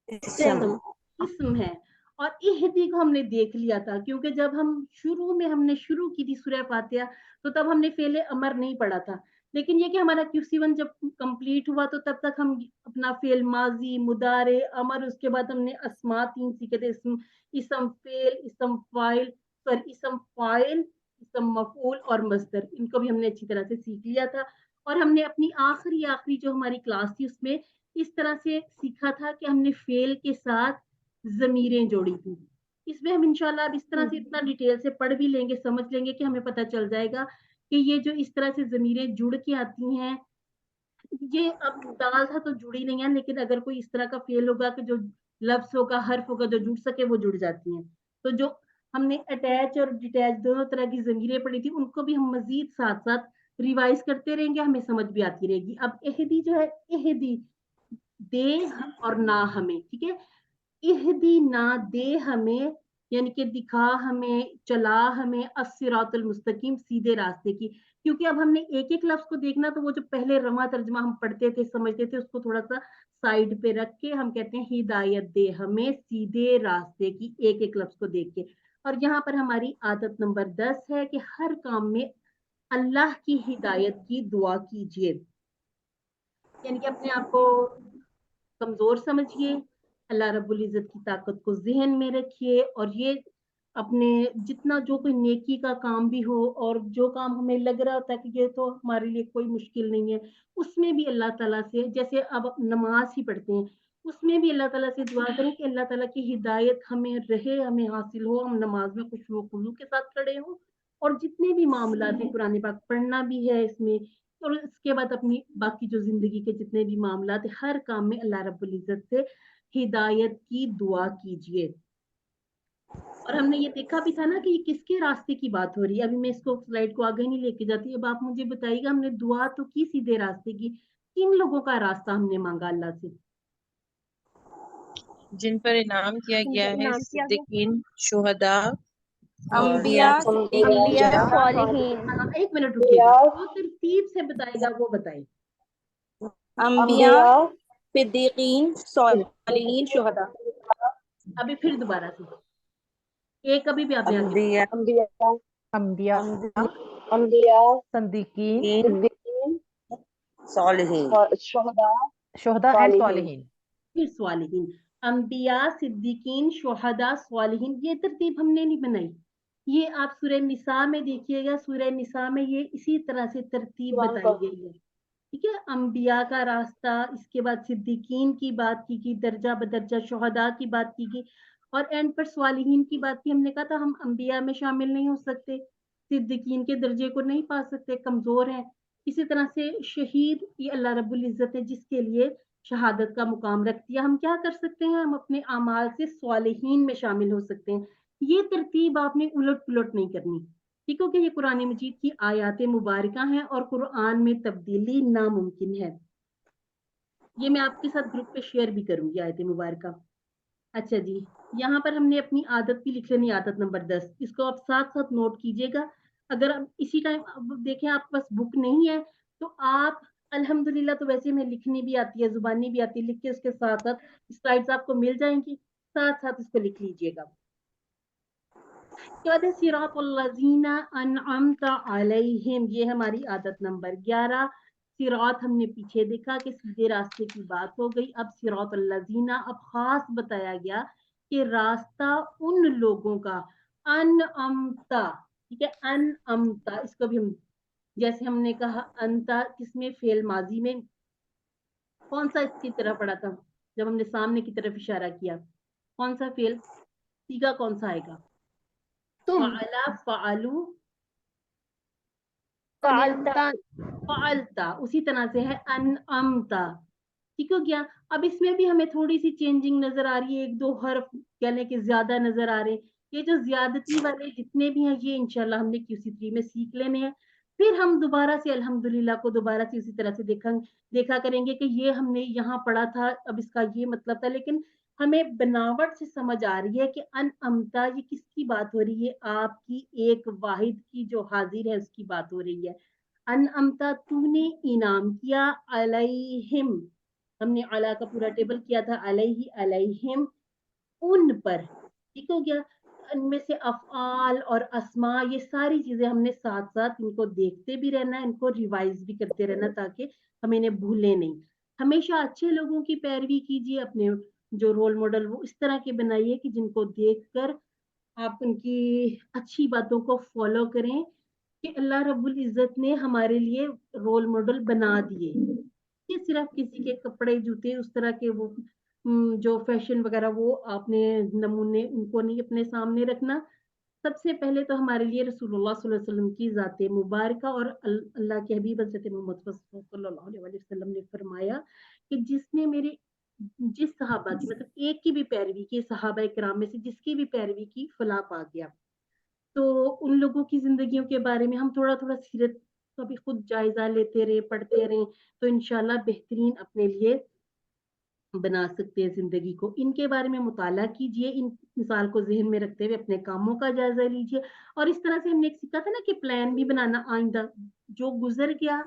इसम इसम है। और इहदी को हमने देख लिया था, क्योंकि जब हम शुरू में हमने शुरू की थी सूरह फातिहा तो तब हमने फेले अमर नहीं पढ़ा था। लेकिन ये कि हमारा QC1 जब कंप्लीट हुआ तो तब तक हम अपना फेल माजी, मुदारे, अमर, उसके बाद हमने अस्मा 3 सीखे थे, इसम फेल, इसम फाइल, सॉरी इसम फाइल, इसम मफूल और मस्दर, इनको भी हमने अच्छी तरह से सीख लिया था। और हमने अपनी आखिरी जो हमारी क्लास थी उसमें इस तरह से सीखा था कि हमने फेल के साथ ज़मीरें जोड़ी थी। इसमें हम इंशाल्लाह अब इस तरह से इतना डिटेल से पढ़ भी लेंगे, समझ लेंगे कि हमें पता चल जाएगा कि ये जो इस तरह से ज़मीरें जुड़ के आती हैं, ये अब दाल था तो जुड़ी नहीं है, लेकिन अगर कोई इस तरह का फेल होगा कि जो लफ्ज़ होगा, हर्फ होगा जो जुड़ सके वो जुड़ जाती हैं। तो जो हमने अटैच और डिटैच दोनों तरह की ज़मीरें पढ़ी थी उनको भी हम मज़ीद साथ-साथ रिवाइज़ करते रहेंगे, हमें समझ भी आती रहेगी। अब इहदी जो है, इहदी दे और ना हमें, ठीक है? इहदी ना दे हमें, यानी कि दिखा हमें, चला हमें अस्सिरातुल मुस्तकीम, सीधे रास्ते की। क्योंकि अब हमने एक एक लफ्ज को देखना, तो वो जो पहले रमा तर्जमा हम पढ़ते थे, समझते थे, उसको थोड़ा सा साइड पे रख के हम कहते हैं हिदायत दे हमें सीधे रास्ते की, एक एक लफ्ज को देख के। और यहाँ पर हमारी आदत नंबर 10 है कि हर काम में अल्लाह की हिदायत की दुआ कीजिए, यानी कि अपने आप को कमजोर समझिए, अल्लाह रब्बुल इज्जत की ताकत को जहन में रखिए और ये अपने जितना जो कोई नेकी का काम भी हो और जो काम हमें लग रहा होता है कि ये तो हमारे लिए कोई मुश्किल नहीं है, उसमें भी अल्लाह ताला से, जैसे अब नमाज ही पढ़ते हैं, उसमें भी अल्लाह ताला से दुआ करें कि अल्लाह ताला की हिदायत हमें रहे, हमें हासिल हो, हम नमाज में खुशू खुजू के साथ खड़े हों। और जितने भी मामलात हैं, कुरान पाक पढ़ना भी है इसमें, और इसके बाद अपनी बाकी जो जिंदगी के जितने भी मामलात है, हर काम में अल्लाह रब्बुल इज्जत से हिदायत की दुआ कीजिए। और हमने ये देखा भी था ना कि ये किसके रास्ते की बात हो रही है। अभी मैं इसको स्लाइड को आगे नहीं लेके जाती, अब आप मुझे बताइएगा, हमने दुआ तो की सीधे रास्ते की, किन लोगों का रास्ता हमने मांगा अल्लाह से? जिन पर इनाम किया गया है, नाम किया गया सिद्दीकीन, शुहदा, अंबिया, अंबिया सालिहीन। हाँ, एक मिनट रुकिएगा, जो तरतीब से बताएगा वो बताए। अंबिया, सिद्दीकीन, सालिहीन, शुहदा। अभी फिर दोबारा से एक, अभी भी आपने आगे अंबिया, अंबिया, अंबिया, सद्दीकीन, सालिहीन, शुहदा एंड सालिहीन। फिर स्वालिहीन, अंबिया, सिद्दीकीन, शुहदा, स्वालिहीन, ये तरतीब हमने नहीं बनाई। ये आप सूरह निसा में देखिएगा, सूरह निसा में ये इसी तरह से तरतीब बताई गई है, ठीक है? अंबिया का रास्ता, इसके बाद सिद्दीकीन की बात की, दर्जा बदर्जा शुहदा की बात की, और एंड पर स्वालिहीन की बात की। हमने कहा था हम अंबिया में शामिल नहीं हो सकते, सिद्दीकीन के दर्जे को नहीं पा सकते, कमजोर हैं। इसी तरह से शहीद ये अल्लाह रब्बुल इज्जत है जिसके लिए शहादत का मुकाम रख दिया। हम क्या कर सकते हैं, हम अपने अमाल से स्वालिहीन में शामिल हो सकते हैं। ये तरतीब आपने उलट पुलट नहीं करनी, ठीक है, कि ये कुरान मजीद की आयात मुबारका हैं और कुरान में तब्दीली नामुमकिन है। ये मैं आपके साथ ग्रुप पे शेयर भी करूंगी आयत मुबारका। अच्छा जी, यहाँ पर हमने अपनी आदत भी लिख लेनी, आदत नंबर 10। इसको आप साथ साथ नोट कीजिएगा। अगर आप इसी टाइम देखें आपके पास बुक नहीं है तो आप अल्हम्दुलिल्लाह, तो वैसे हमें लिखनी भी आती है, जुबानी भी आती है, लिख के उसके साथ साथ स्लाइड्स आपको मिल जाएंगी, साथ साथ इसको लिख लीजिएगा। क्या है सिरातुल्लज़ीना अनअमता अलैहिम, ये हमारी आदत नंबर 11। सिरात हमने पीछे देखा कि सीधे रास्ते की बात हो गई। अब सिरातुल्लज़ीना, अब खास बताया गया कि रास्ता उन लोगों का, अनअमता, ठीक है, अनअमता, इसको भी हम जैसे हमने कहा अंता किसमें, फेल माजी में, कौन सा इसकी तरह पढ़ा था जब हमने सामने की तरफ इशारा किया, कौन सा फेल सीगा, कौन सा आएगा, तुम फ़अला, फ़अलू, फालता फ़अलता, उसी तरह से है अनअमता, ठीक हो गया। अब इसमें भी हमें थोड़ी सी चेंजिंग नजर आ रही है, एक दो हर्फ यानी कि ज्यादा नजर आ रहे हैं। ये जो ज्यादती वाले जितने भी हैं ये इंशाल्लाह हमने QC3 में सीख लेने हैं। फिर हम दोबारा से अल्हम्दुलिल्लाह को दोबारा से उसी तरह से देखा करेंगे कि ये हमने यहाँ पढ़ा था, अब इसका ये मतलब था, लेकिन हमें बनावट से समझ आ रही है कि अनअमता ये किसकी बात हो रही है, आपकी एक वाहिद की जो हाजिर है उसकी बात हो रही है। अनअमता, तूने इनाम किया, अलैहिम, हमने अला का पूरा टेबल किया था, अलैहि अलैहिम, उन पर, ठीक हो गया। इनमें से अफआल और अस्मा, ये सारी चीजें हमने साथ साथ इनको देखते भी रहना, इनको रिवाइज भी करते रहना ताकि हम इन्हें भूलें नहीं। हमेशा अच्छे लोगों की पैरवी कीजिए, अपने जो रोल मॉडल वो इस तरह के बनाइए कि जिनको देखकर आप उनकी अच्छी बातों को फॉलो करें, कि अल्लाह रब्बुल इज्जत ने हमारे लिए रोल मॉडल बना दिए। ये सिर्फ किसी के कपड़े जूते उस तरह के वो जो फैशन वगैरह वो आपने नमूने उनको नहीं अपने सामने रखना। सबसे पहले तो हमारे लिए रसूलुल्लाह सल्लल्लाहु अलैहि वसल्लम की ज़ाते मुबारका और अल्लाह के हबीब हज़रत मोहम्मद सल्लल्लाहु अलैहि वसल्लम ने फरमाया कि जिसने मेरे जिस सहाबा की, मतलब एक की भी पैरवी की, सहाबा किराम में से जिसकी भी पैरवी की, फलाह पा गया। तो उन लोगों की जिंदगियों के बारे में हम थोड़ा थोड़ा सीरत का भी खुद जायजा लेते रहे, पढ़ते रहे, तो इंशाल्लाह बेहतरीन अपने लिए बना सकते हैं जिंदगी को। इनके बारे में मुताला कीजिए, इन मिसाल को जहन में रखते हुए अपने कामों का जायजा लीजिए। और इस तरह से हमने एक सीखा था ना कि प्लान भी बनाना, आइंदा जो गुजर गया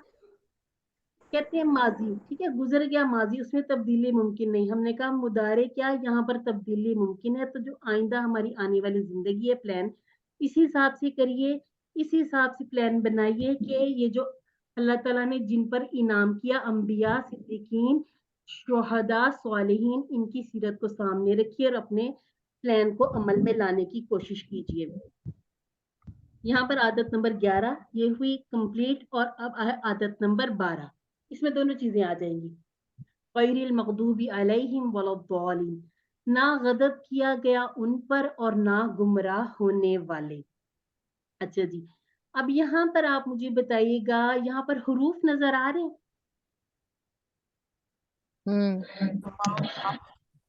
कहते हैं माजी, ठीक है, गुजर गया माजी, उसमें तब्दीली मुमकिन नहीं। हमने कहा मुदारे क्या, यहाँ पर तब्दीली मुमकिन है। तो जो आइंदा हमारी आने वाली जिंदगी है, प्लान इसी हिसाब से करिए, इसी हिसाब से प्लान बनाइए कि ये जो अल्लाह ताला ने जिन पर इनाम किया, अंबिया, सिद्दीकीन, शुहदा, स्वालिहीन, इनकी सीरत को सामने रखिए और अपने प्लान को अमल में लाने की कोशिश कीजिए। यहाँ पर आदत नंबर 11 ये हुई कंप्लीट, और अब आदत नंबर 12, इसमें दोनों चीजें आ जाएंगी। गैरिल मग़दूबी अलैहिम वलद्दालिन, ना गदब किया गया उन पर और ना गुमराह होने वाले। अच्छा जी, अब यहाँ पर आप मुझे बताइएगा, यहाँ पर हुरूफ नजर आ रहे हैं?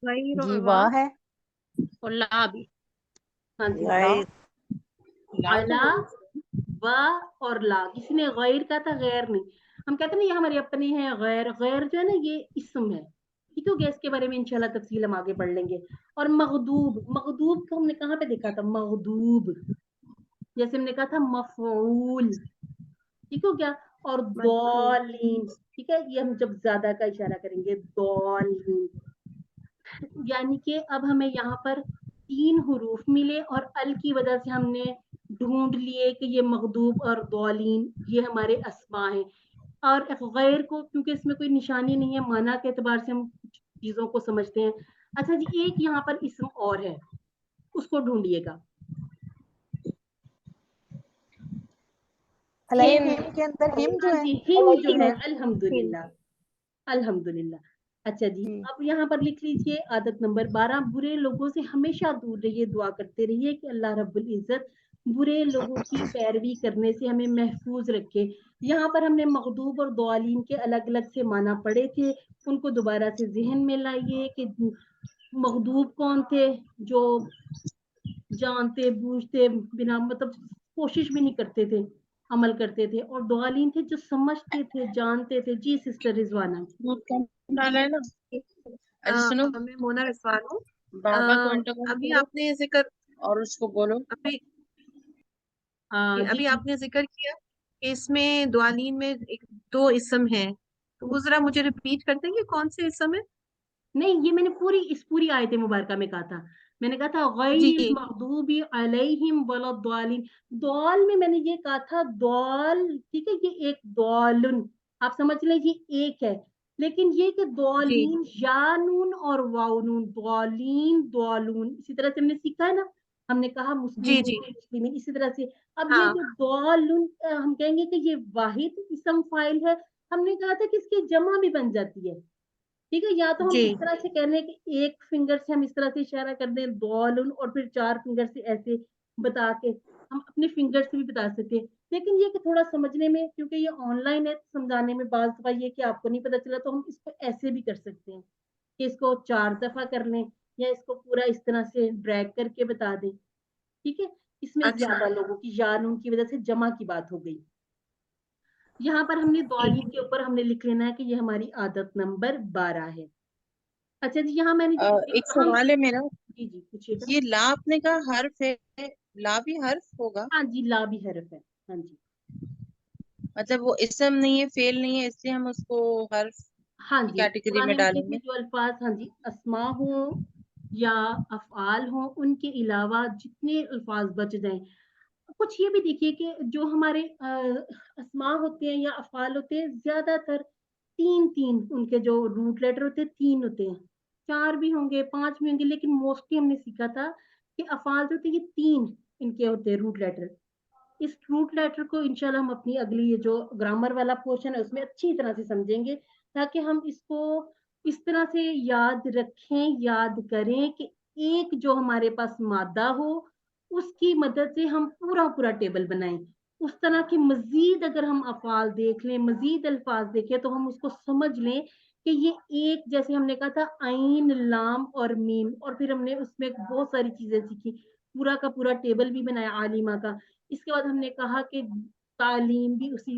गैर जी और वाह है। और ला भी। हाँ जी, गैर अला, व और ला। किसी ने गैर कहा था, गैर नहीं। हम कहते हैं ना ये हमारे अपने हैं, गैर, गैर जो है ना ये इस्म है, ठीक हो गया। इसके बारे में इंशाल्लाह तफसील हम आगे पढ़ लेंगे। और मगदूब, मगदूब को हमने कहाँ पे देखा था, मगदूब, जैसे हमने कहा था मफऊल, ठीक हो गया। और दौलीन, ठीक है, ये हम जब ज्यादा का इशारा करेंगे, दौलीन, यानी कि अब हमें यहाँ पर 3 हुरूफ मिले और अल की वजह से हमने ढूंढ लिए कि ये मगदूब और दौलीन ये हमारे अस्मा हैं। और गैर को क्योंकि इसमें कोई निशानी नहीं है, माना के एतबार से हम कुछ चीजों को समझते हैं। अच्छा जी, एक यहाँ पर इस्म और है, उसको ढूंढिएगा। अलैहिम के अंदर हिम जो हाँ है। जी, हिम जो है, अल्हम्दुलिल्लाह, अल्हम्दुलिल्लाह। अच्छा जी, अब यहाँ पर लिख लीजिए आदत नंबर 12, बुरे लोगों से हमेशा दूर रहिए, दुआ करते रहिए कि अल्लाह रब्बुल इज्जत बुरे लोगों की पैरवी करने से हमें महफूज रखे। यहाँ पर हमने मगदूब और दौलीन के अलग अलग से माना पढ़े थे, उनको दोबारा से जहन में लाइए कि मगदूब कौन थे, जो जानते बूझते बिना मतलब कोशिश भी नहीं करते थे, अमल करते थे, और दौलीन थे जो समझते थे, जानते थे। जी सिस्टर रिजवाना। डाला है ना। अच्छा सुनो, मैं मोना रिजवान हूँ। बाबा को अभी आपने जिक्र और उसको बोलो। अभी आपने जिक्र किया कि इसमें दुआलीन में एक दो इसम है, तो वो जरा मुझे रिपीट कर देंगे कौन से इसम है? नहीं, ये मैंने इस पूरी आयत मुबारका में कहा था। मैंने कहा था गैरिल जी मगदूबी अलैहिम वलद्दालिन। दौल में मैंने ये कहा था दौल, ठीक है, ये एक दौलुन आप समझ लीजिए एक है, लेकिन ये कि जी दौलीन यानून और वाउनून, दौलीन दौलून, इसी तरह से हमने सीखा है ना, हमने कहा जी जी मुस्लिमीन इसी तरह से। अब ये हाँ जो दौलुन हम कहेंगे कि ये वाहिद इसम फाइल है, हमने कहा था कि इसकी जमा भी बन जाती है, ठीक है। या तो हम जी इस तरह से कह रहे हैं कि एक फिंगर से हम इस तरह से इशारा कर दें दौलुन, और फिर 4 फिंगर से ऐसे बता के हम अपने फिंगर से भी बता सकते हैं, लेकिन ये कि थोड़ा समझने में, क्योंकि ये ऑनलाइन है, समझाने में बात दफा ये कि आपको नहीं पता चला, तो हम इसको ऐसे भी कर सकते हैं कि इसको 4 दफा कर लें, या इसको पूरा इस तरह से ड्रैग करके बता दें, ठीक है। इसमें अच्छा ज्यादा लोगों की यानून की वजह से जमा की बात हो गई। यहाँ पर हमने दौलीन के ऊपर हमने लिख लेना है कि ये हमारी आदत नंबर 12 है। अच्छा जी, यहाँ मैंने एक सवाल है मेरा, जी जी पूछिएगा। ये ला आपने कहा हर्फ है, ला भी हर्फ होगा? हाँ जी, ला भी हरफ है। हाँ जी, मतलब वो इसम नहीं है, फेल नहीं है, इसलिए हम उसको हर्फ हाँ की जी, कैटेगरी कुरान में मजीद में डालेंगे। जो अल्फाज, हाँ जी, अस्मा हो या अफआल हो, उनके अलावा जितने अल्फाज बच जाएं। कुछ ये भी देखिए कि जो हमारे अस्मा होते हैं या अफआल होते हैं, ज्यादातर 3 3 उनके जो रूट लेटर होते हैं 3 होते हैं, 4 भी होंगे, 5 भी होंगे, लेकिन मोस्टली हमने सीखा था कि अफआल जो होते हैं ये 3 इनके होते हैं रूट लेटर। इस रूट लेटर को इंशाल्लाह हम अपनी अगली ये जो ग्रामर वाला पोर्शन है उसमें अच्छी तरह से समझेंगे, ताकि हम इसको इस तरह से याद रखें, याद करें कि एक जो हमारे पास मादा हो उसकी मदद से हम पूरा पूरा टेबल बनाएं। उस तरह की मजीद अगर हम अफाल देख लें, मजीद अल्फाज देखें, तो हम उसको समझ लें कि ये एक, जैसे हमने कहा था आइन लाम और मीम, और फिर हमने उसमें बहुत सारी चीजें सीखी, पूरा का पूरा टेबल भी बनाया आलिमा का। इसके बाद हमने कहा कि तालीम भी उसी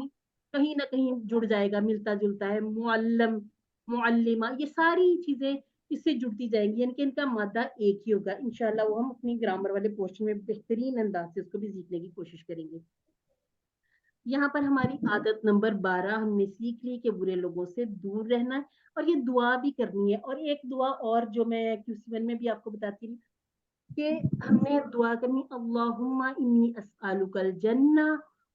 कहीं ना कहीं जुड़ जाएगा, मिलता जुलता है, मुअल्लम मुअल्लिमा, ये सारी चीजें इससे जुड़ती जाएंगी, यानी कि इनका मादा एक ही होगा। इंशाल्लाह वो हम अपनी ग्रामर वाले पोर्शन में बेहतरीन अंदाज से उसको भी सीखने की कोशिश करेंगे। यहाँ पर हमारी आदत नंबर 12 हमने सीख ली कि बुरे लोगों से दूर रहना है, और ये दुआ भी करनी है। और एक दुआ और जो मैं QC1 में भी आपको बताती हूँ कि हमने दुआ करनी, अल्लाहुम्मा इन्नी अस्अलुकल जन्ना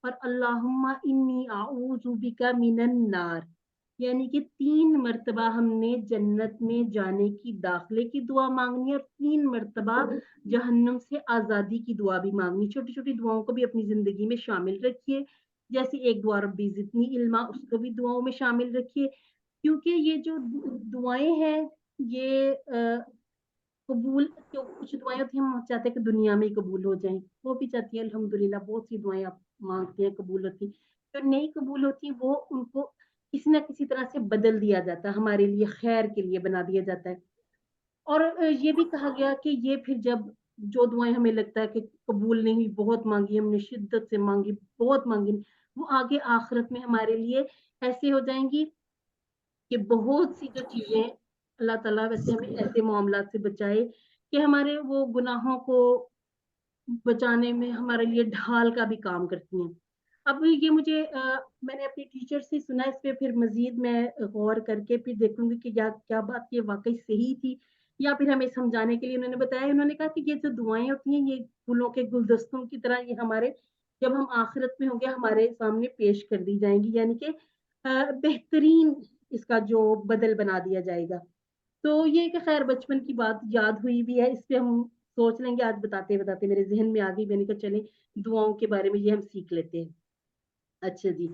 और अल्लाहुम्मा इन्नी आऊज़ु बिका मिनन नार, यानी कि 3 मर्तबा हमने जन्नत में जाने की, दाखिले की दुआ मांगनी है, और 3 मर्तबा जहन्नम से आजादी की दुआ भी मांगनी। छोटी छोटी दुआओं को भी अपनी जिंदगी में शामिल रखिए, जैसे एक दुआ रब्बी जितनी इल्मा, उसको भी दुआओं में शामिल रखिए, क्योंकि ये जो दुआएं हैं ये कबूल, क्यों कुछ दुआएं होती हैं हम चाहते हैं कि दुनिया में ही कबूल हो जाएं, वो भी चाहती है अल्हम्दुलिल्लाह, बहुत सी दुआएं आप मांगते हैं कबूल होती, जो नहीं कबूल होती वो उनको किसी ना किसी तरह से बदल दिया जाता है, हमारे लिए खैर के लिए बना दिया जाता है। और ये भी कहा गया कि ये फिर जब जो दुआएं हमें लगता है कि कबूल नहीं हुई, बहुत मांगी हमने, शिद्दत से मांगी, बहुत मांगी, वो आगे आखिरत में हमारे लिए ऐसे हो जाएंगी कि बहुत सी जो चीजें, अल्लाह ताला वैसे हमें ऐसे मामलात से बचाए कि हमारे वो गुनाहों को बचाने में हमारे लिए ढाल का भी काम करती हैं। अब ये मुझे मैंने अपनी टीचर से सुना, इस पे फिर मजीद मैं गौर करके फिर देखूंगी कि क्या बात ये वाकई सही थी, या फिर हमें समझाने के लिए उन्होंने बताया। उन्होंने कहा कि ये जो दुआएं होती हैं ये फूलों के गुलदस्तों की तरह, ये हमारे जब हम आखिरत में होंगे हमारे सामने पेश कर दी जाएंगी, यानी कि बेहतरीन इसका जो बदल बना दिया जाएगा। तो ये कि खैर बचपन की बात याद हुई भी है, इस पे हम सोच लेंगे, आज बताते बताते मेरे जहन में आ गई, मैंने कहा चले दुआओं के बारे में ये हम सीख लेते हैं। अच्छा जी,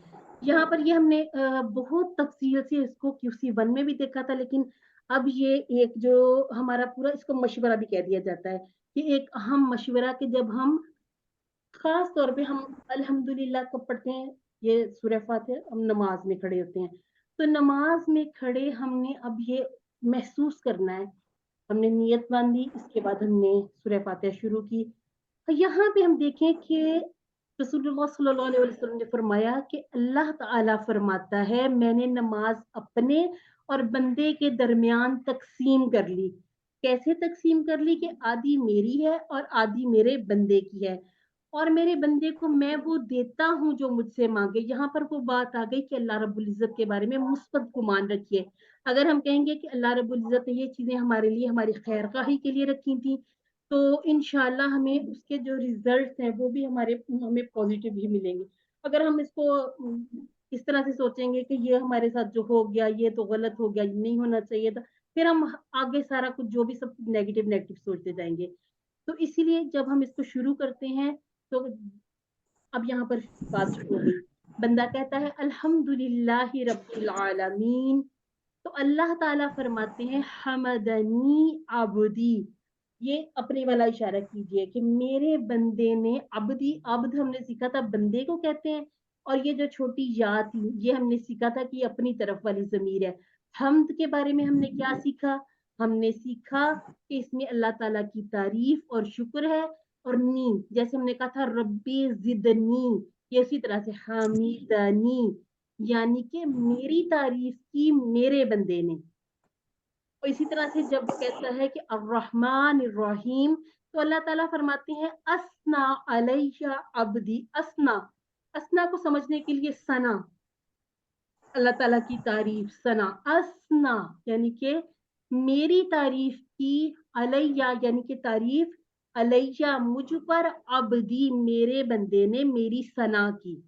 यहाँ पर ये हमने बहुत तफसील से इसको QC1 में भी देखा था, लेकिन अब ये एक जो हमारा पूरा, इसको मशवरा भी कह दिया जाता है कि एक अहम मशवरा कि जब हम खास तौर पे हम अल्हम्दुलिल्लाह कब पढ़ते हैं, ये सूरह फातिहा, हम नमाज में खड़े होते हैं, तो नमाज में खड़े हमने अब ये महसूस करना है, हमने नियत बांधी, इसके बाद हमने सूरह फातिहा शुरू की। यहाँ पे हम देखें कि रसूलुल्लाह सल्लल्लाहु अलैहि वसल्लम ने फरमाया कि अल्लाह ताला फरमाता है मैंने नमाज अपने और बंदे के दरमियान तकसीम कर ली। कैसे तकसीम कर ली कि आधी मेरी है और आधी मेरे बंदे की है, और मेरे बंदे को मैं वो देता हूँ जो मुझसे मांगे। यहाँ पर वो बात आ गई कि अल्लाह रब्बुल इज्जत के बारे में मुस्बत गुमान रखिए। अगर हम कहेंगे कि अल्लाह रब्बुल इज्जत ने ये चीजें हमारे लिए हमारी खैरखाही के लिए रखी थी, तो इंशाल्लाह हमें उसके जो रिजल्ट हैं वो भी हमें पॉजिटिव ही मिलेंगे। अगर हम इसको इस तरह से सोचेंगे कि ये हमारे साथ जो हो गया ये तो गलत हो गया, ये नहीं होना चाहिए था, फिर हम आगे सारा कुछ जो भी सब नेगेटिव नेगेटिव सोचते जाएंगे। तो इसीलिए जब हम इसको शुरू करते हैं तो अब यहाँ पर बात शुरू हो गई। बंदा कहता है अल्हम्दुलिल्लाहि रब्बिल आलमीन, तो अल्लाह ताला फरमाते हैं हमदनी अब्दी, ये अपने वाला इशारा कीजिए कि मेरे बंदे ने, अब्दी, अब्द हमने सीखा था बंदे को कहते हैं, और ये जो छोटी या थी ये हमने सीखा था कि अपनी तरफ वाली ज़मीर है। हम्द के बारे में हमने क्या सीखा, हमने सीखा कि इसमें अल्लाह ताला की तारीफ और शुक्र है, और नी जैसे हमने कहा था रब्बी जिदनी, ये उसी तरह से हामिदनी, यानी कि मेरी तारीफ की मेरे बंदे ने। और इसी तरह से जब वो कहता है कि अर्रहमान रहीम, तो अल्लाह ताला फरमाते हैं असना अलैया अब्दी, असना, असना को समझने के लिए सना, अल्लाह ताला की तारीफ, सना, असना यानी कि मेरी तारीफ की, अलैया यानी कि तारीफ, अलैया मुझ पर, अब्दी मेरे बंदे ने मेरी सना की।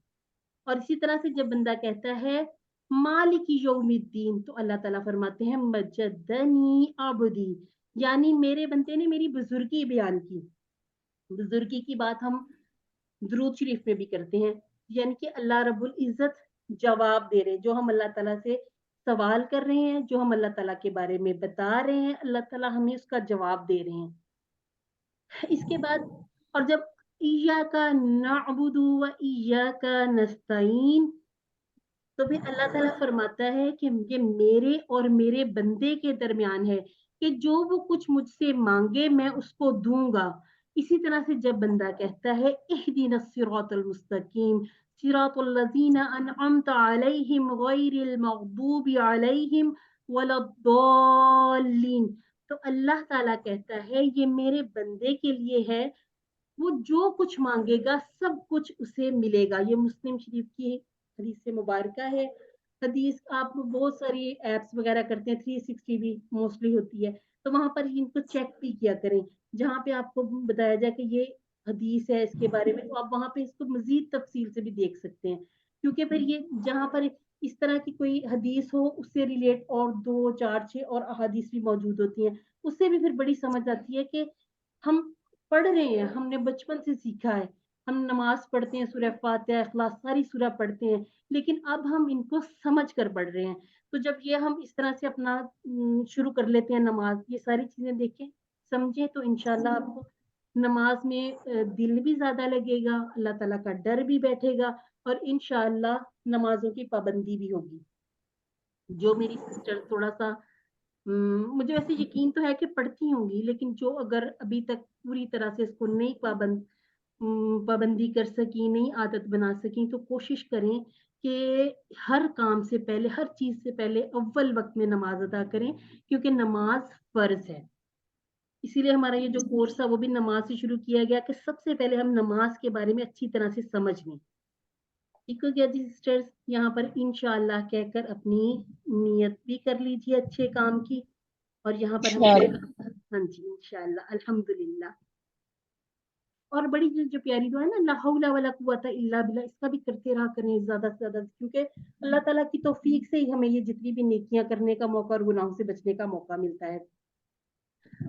और इसी तरह से जब बंदा कहता है मालिक यौमिद्दीन, तो अल्लाह ताला फरमाते हैं मजदनी अब्दी, यानी मेरे बंदे ने मेरी बुजुर्गी बयान की। बुजुर्गी की बात हम दुरूद शरीफ में भी करते हैं, यानी कि अल्लाह रब्बुल इज्जत जवाब दे रहे हैं, जो हम अल्लाह ताला से सवाल कर रहे हैं, जो हम अल्लाह ताला के बारे में बता रहे हैं, अल्लाह ताला हमें उसका जवाब दे रहे हैं। इसके बाद और जब इय्याका नअबुदु व इय्याका नस्तईन, तो फिर अल्लाह ताला फरमाता है कि ये मेरे और मेरे बंदे के दरमियान है कि जो वो कुछ मुझसे मांगे मैं उसको दूंगा। इसी तरह से जब बंदा कहता है इहदिनस सिरातल मुस्तकीम सिरातल लज़ीना अनअमता अलैहिम गैरिल मग़दूबि अलैहिम वलद्दाल्लीन, तो अल्लाह ताला कहता है ये मेरे बंदे के लिए है, वो जो कुछ मांगेगा सब कुछ उसे मिलेगा। ये मुस्लिम शरीफ की हदीस से मुबारक है। हदीस आप बहुत सारी एप्स वगैरह करते हैं, 360 भी मोस्टली होती है, तो वहां पर इनको चेक भी किया करें, जहाँ पे आपको बताया जाए कि ये हदीस है इसके बारे में, तो आप वहां पे इसको मजीद तफसील से भी देख सकते हैं। क्योंकि फिर ये जहाँ पर इस तरह की कोई हदीस हो उससे रिलेट और 2, 4, 6 और अहादीस भी मौजूद होती हैं, उससे भी फिर बड़ी समझ आती है कि हम पढ़ रहे हैं, हमने बचपन से सीखा है, हम नमाज पढ़ते हैं, सूरह फातिहा, इखलास, सारी सूरह पढ़ते हैं, लेकिन अब हम इनको समझ कर पढ़ रहे हैं। तो जब ये हम इस तरह से अपना शुरू कर लेते हैं नमाज, ये सारी चीजें देखें समझें, तो इंशाल्लाह आपको नमाज में दिल भी ज्यादा लगेगा, अल्लाह ताला का डर भी बैठेगा, और इंशाल्लाह नमाजों की पाबंदी भी होगी। जो मेरी सिस्टर थोड़ा सा मुझे वैसे यकीन तो है कि पढ़ती होंगी, लेकिन जो अगर अभी तक पूरी तरह से इसको नहीं पाबंदी कर सकी, नहीं आदत बना सकी, तो कोशिश करें कि हर काम से पहले, हर चीज से पहले अव्वल वक्त में नमाज अदा करें, क्योंकि नमाज फर्ज है। इसीलिए हमारा ये जो कोर्स था वो भी नमाज से शुरू किया गया कि सबसे पहले हम नमाज के बारे में अच्छी तरह से समझ लें। ठीक हो गया जी सिस्टर्स, यहाँ पर इंशाअल्लाह कहकर अपनी नियत भी कर लीजिए अच्छे काम की, और यहाँ पर हम हाँ जी इंशाअल्लाह अल्हम्दुलिल्लाह। और बड़ी जो प्यारी दुआ है ना, ला हौला वला कुव्वता इल्ला बिल्लाह, इसका भी करते रहा करें ज्यादा से ज्यादा, क्योंकि अल्लाह ताला की तौफीक से ही हमें ये जितनी भी नेकियां करने का मौका और गुनाहों से बचने का मौका मिलता है।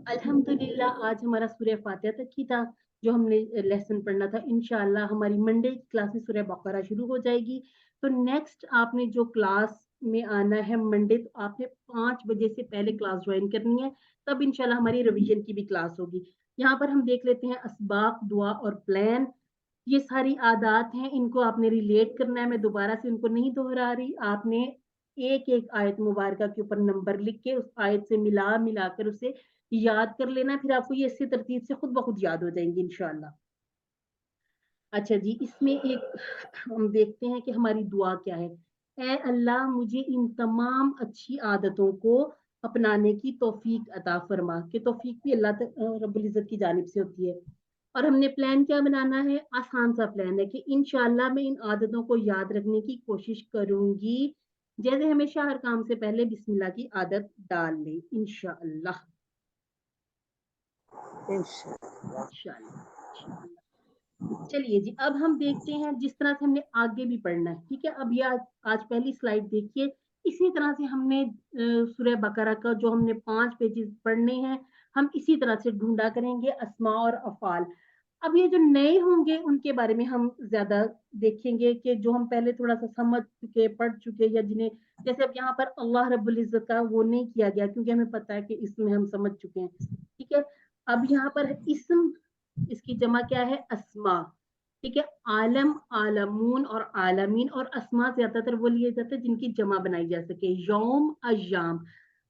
अल्हम्दुलिल्लाह आज हमारा सूरह फातिहा तक ही था जो हमने लेसन पढ़ना था। इंशाअल्लाह हमारी मंडे की क्लास में सूरह बकरा शुरू हो जाएगी, तो नेक्स्ट आपने जो क्लास में आना है मंडे, तो आपने 5 बजे से पहले क्लास ज्वाइन करनी है, तब इंशाल्लाह हमारी रिवीजन की भी क्लास होगी। यहाँ पर हम देख लेते हैं असबाक, दुआ और प्लान। ये सारी आदात हैं, इनको आपने रिलेट करना है। मैं दोबारा से उनको नहीं दोहरा रही, आपने एक एक आयत मुबारका के ऊपर नंबर लिख के उस आयत से मिलाकर उसे याद कर लेना, फिर आपको ये इसी तरतीब से खुद ब खुद याद हो जाएंगी इंशाल्लाह। अच्छा जी, इसमें एक हम देखते हैं कि हमारी दुआ क्या है। ऐ अल्लाह, मुझे इन तमाम अच्छी आदतों को अपनाने की तौफीक अता फरमा। कि तौफीक भी अल्लाह रब्बुल इज्जत की जानिब से होती है। और हमने प्लान क्या बनाना है, आसान सा प्लान है कि इंशाल्लाह मैं इन आदतों को याद रखने की कोशिश करूंगी। जैसे हमेशा हर काम से पहले बिस्मिल्लाह की आदत डाल लें इंशाल्लाह। चलिए जी, अब हम देखते हैं जिस तरह से हमने आगे भी पढ़ना है, ठीक है। अब ये आज पहली स्लाइड देखिए, इसी तरह से हमने सूरह बकरा का जो हमने 5 पेजेस पढ़ने हैं, हम इसी तरह से ढूंढा करेंगे अस्मा और अफाल। अब ये जो नए होंगे उनके बारे में हम ज्यादा देखेंगे कि जो हम पहले थोड़ा सा समझ चुके, पढ़ चुके, या जिन्हें जैसे अब यहाँ पर अल्लाह रब्बुल इज्जत का वो नहीं किया गया क्योंकि हमें पता है कि इसमें हम समझ चुके हैं, ठीक है। अब यहाँ पर इस्म, इसकी जमा क्या है, अस्मा, ठीक है। आलम, आलमून और आलमीन, और अस्मा ज्यादातर वो लिए जाते हैं जिनकी जमा बनाई जा सके, यौम, अय्याम।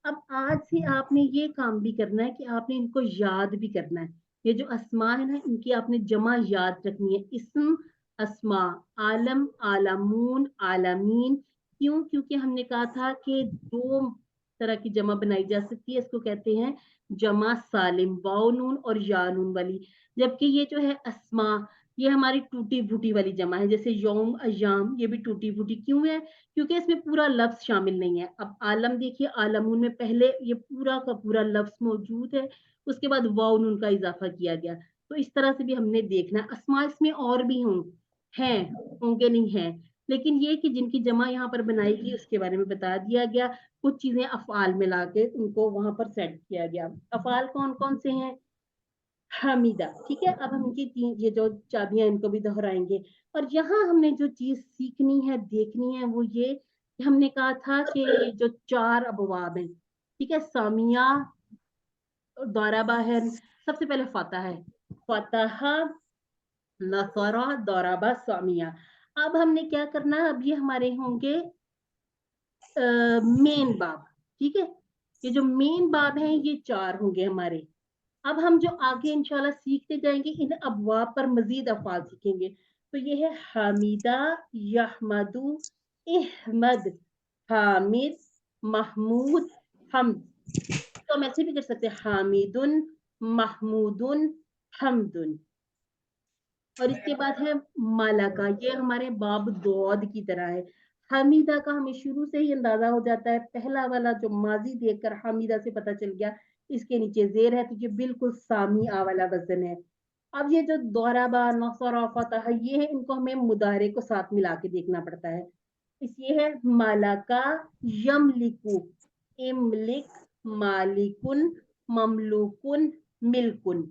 अब आज से आपने ये काम भी करना है कि आपने इनको याद भी करना है। ये जो अस्मा है ना, इनकी आपने जमा याद रखनी है। इस्म, अस्मा, आलम, आलमून, आलमीन। क्यों? क्योंकि हमने कहा था कि 2 तरह की जमा बनाई जा सकती है, इसको कहते हैं जमा सालिम, वाओ नून और या नून वाली। जबकि ये जो है अस्मा, ये हमारी टूटी फूटी वाली जमा है, जैसे यौम, अय्याम, ये भी टूटी फूटी क्यों है? क्योंकि इसमें पूरा लफ्ज शामिल नहीं है। अब आलम देखिए, आलमून में पहले ये पूरा का पूरा लफ्ज मौजूद है, उसके बाद वाव नून का इजाफा किया गया। तो इस तरह से भी हमने देखना है। अस्मा इसमें और भी होंगे नहीं है, लेकिन ये कि जिनकी जमा यहाँ पर बनाई गई उसके बारे में बता दिया गया। कुछ चीजें अफआल में लाके उनको वहां पर सेट किया गया। अफआल कौन कौन से हैं? हमीदा, ठीक है। अब हम इनकी ये जो चाबियां इनको भी दोहराएंगे। और यहाँ हमने जो चीज सीखनी है, देखनी है, वो ये कि हमने कहा था कि जो 4 अबवाब हैं, ठीक है, सामिया, दौराबा है, सबसे पहले फतह है, फतह, नसरा, दौराबा, सामिया। अब हमने क्या करना है, अब ये हमारे होंगे मेन बाब, ठीक है। ये जो मेन बाब हैं ये 4 होंगे हमारे। अब हम जो आगे इंशाल्लाह सीखते जाएंगे, इन अबवाब पर मजीद अफआल सीखेंगे। तो ये है हामिदा, यहमदू, इहमद, हामिद, महमूद, हमद। तो हम ऐसे भी कर सकते हैं, हामिदुन, महमूदुन, हमदुन। और इसके बाद है मालाका, ये हमारे बाब दौद की तरह है। हमीदा का हमें शुरू से ही अंदाजा हो जाता है, पहला वाला जो माजी देखकर हमीदा से पता चल गया, इसके नीचे जेर है, तो ये बिल्कुल सामी आ वाला वजन है। अब ये जो दौराबा, नसरा, फतह, ये है, इनको हमें मुदारे को साथ मिला के देखना पड़ता है। ये है मालाका, यमलिकु, इमलिक, मालिकुन, ममलूकुन, मिल्कुन।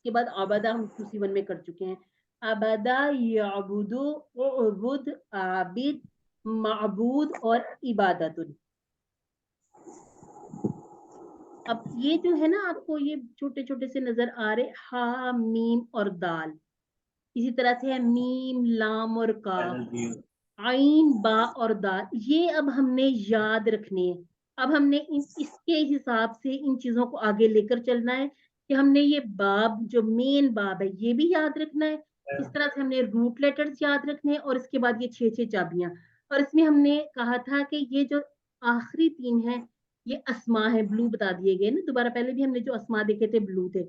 के बाद आबदा हम उसी वन में कर चुके हैं। अबदा, याबुदु, उबुद, आबिद, माबूद और इबादतुन। अब ये जो है ना, आपको ये छोटे छोटे से नजर आ रहे, हा, मीम और दाल। इसी तरह से है मीम, लाम और काफ, आइन, बा और दाल। ये अब हमने याद रखने हैं। अब हमने इसके हिसाब से इन चीजों को आगे लेकर चलना है कि हमने ये बाब, जो मेन बाब है, ये भी याद रखना है। इस तरह से हमने रूट लेटर्स याद रखने हैं, और इसके बाद ये 6 चाबियां। और इसमें हमने कहा था कि ये जो आखिरी 3 है, ये अस्मा है, ब्लू बता दिए गए ना दोबारा। पहले भी हमने जो अस्मा देखे थे ब्लू थे।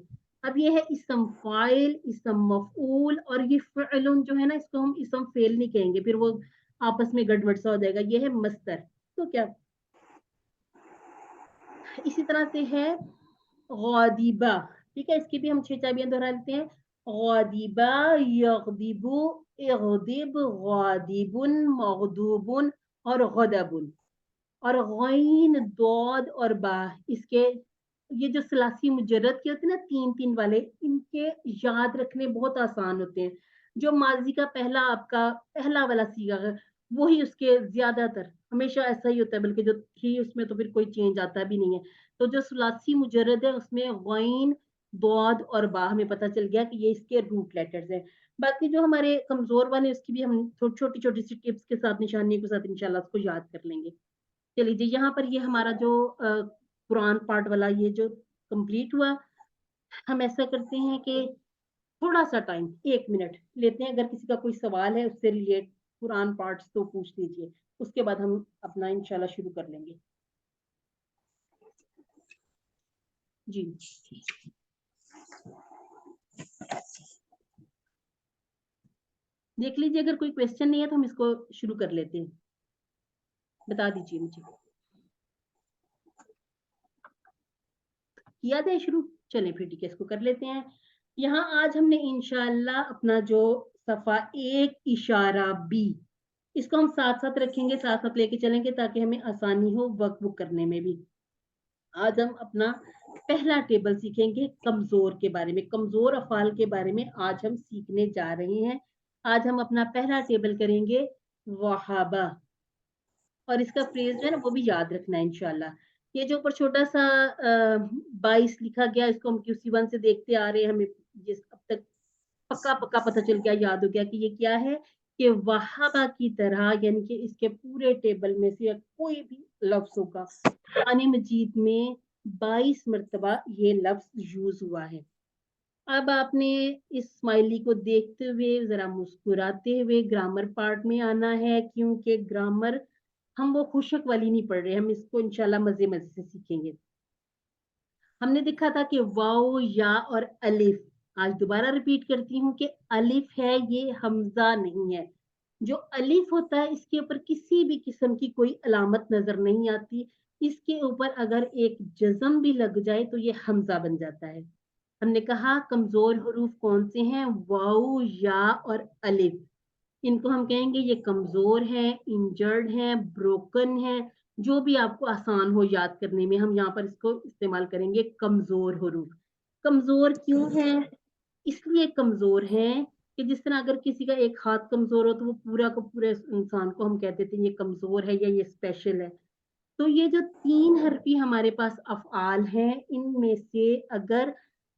अब ये है इसम फाइल, इसम मफऊल, और ये फ़िअलुन जो है ना, इसको हम इसम फेल नहीं कहेंगे, फिर वो आपस में गड़बड़ सा हो जाएगा। ये है मस्तर। तो क्या, इसी तरह से है गौदीबा, ठीक है। इसकी भी हम 6 चाबियां दोहरा लेते हैं। गौदीबा, यगदिबु, इगदिब, गौदीबुन, मगदूबुन और गदबुन। और गैन, दौद और बा, इसके ये जो सलासी मुजर्रद के होते हैं ना, 3 वाले, इनके याद रखने बहुत आसान होते हैं। जो माजी का पहला आपका पहला वाला सीगा वही उसके ज्यादातर हमेशा ऐसा ही होता है, बल्कि जो थी उसमें तो फिर कोई चेंज आता भी नहीं है। तो जो सुलासी मुजर्रद है उसमें गैन, दौद और बा हमें पता चल गया कि ये इसके रूट लेटर्स हैं। बाकी जो हमारे कमजोर वाले उसकी भी हम छोटी छोटी सी टिप्स के साथ, निशानियों के साथ इंशाल्लाह उसको याद कर लेंगे। चलिए जी, यहाँ पर ये हमारा जो कुरान पार्ट वाला ये जो कंप्लीट हुआ। हम ऐसा करते हैं कि थोड़ा सा टाइम 1 मिनट लेते हैं, अगर किसी का कोई सवाल है उससे रिलेट कुरान पार्ट्स तो पूछ लीजिए, उसके बाद हम अपना इंशाल्लाह शुरू कर लेंगे। जी देख लीजिए, अगर कोई क्वेश्चन नहीं है तो हम इसको शुरू कर लेते हैं, बता दीजिए मुझे। किया जाए शुरू? चलें फिर ठीक है, इसको कर लेते हैं। यहाँ आज हमने इंशाल्लाह अपना जो सफा 1 B, इसको हम साथ साथ रखेंगे, साथ साथ लेके चलेंगे ताकि हमें आसानी हो वर्कबुक करने में भी। आज हम अपना पहला टेबल सीखेंगे कमजोर के बारे में, कमजोर अफाल के बारे में आज हम सीखने जा रहे हैं। आज हम अपना पहला टेबल करेंगे वहाबा, और इसका फ्रेज जो है ना वो भी याद रखना है इंशाल्लाह। ये जो ऊपर छोटा सा 22 लिखा गया, इसको हम QC1 से देखते आ रहे हैं, हमें जिस अब तक पक्का पक्का पता चल गया, याद हो गया कि ये क्या है, कि वहाबा की तरह, यानी कि इसके पूरे टेबल में से कोई भी लफ्ज होगा, कुरान मजीद में 22 मरतबा ये लफ्ज यूज हुआ है। अब आपने इस स्माइली को देखते हुए जरा मुस्कुराते हुए ग्रामर पार्ट में आना है, क्योंकि ग्रामर हम वो खुशक वाली नहीं पढ़ रहे, हम इसको इंशाल्लाह मजे मजे से सीखेंगे। हमने देखा था कि वाओ, या और अलिफ। आज दोबारा रिपीट करती हूँ कि अलिफ है, ये हमजा नहीं है। जो अलिफ होता है इसके ऊपर किसी भी किस्म की कोई अलामत नजर नहीं आती, इसके ऊपर अगर एक जज्म भी लग जाए तो ये हमजा बन जाता है। हमने कहा कमजोर हरूफ कौन से हैं, वाओ, या और अलिफ। इनको हम कहेंगे ये कमजोर है, इंजर्ड है, ब्रोकन है, जो भी आपको आसान हो याद करने में, हम यहाँ पर इसको इस्तेमाल करेंगे कमजोर हरूफ। कमजोर क्यों है? इसलिए कमजोर है कि जिस तरह अगर किसी का एक हाथ कमजोर हो तो वो पूरा का पूरा इंसान को हम कहते थे ये कमजोर है या ये स्पेशल है। तो ये जो 3 हरफी हमारे पास अफआल हैं, इनमें से अगर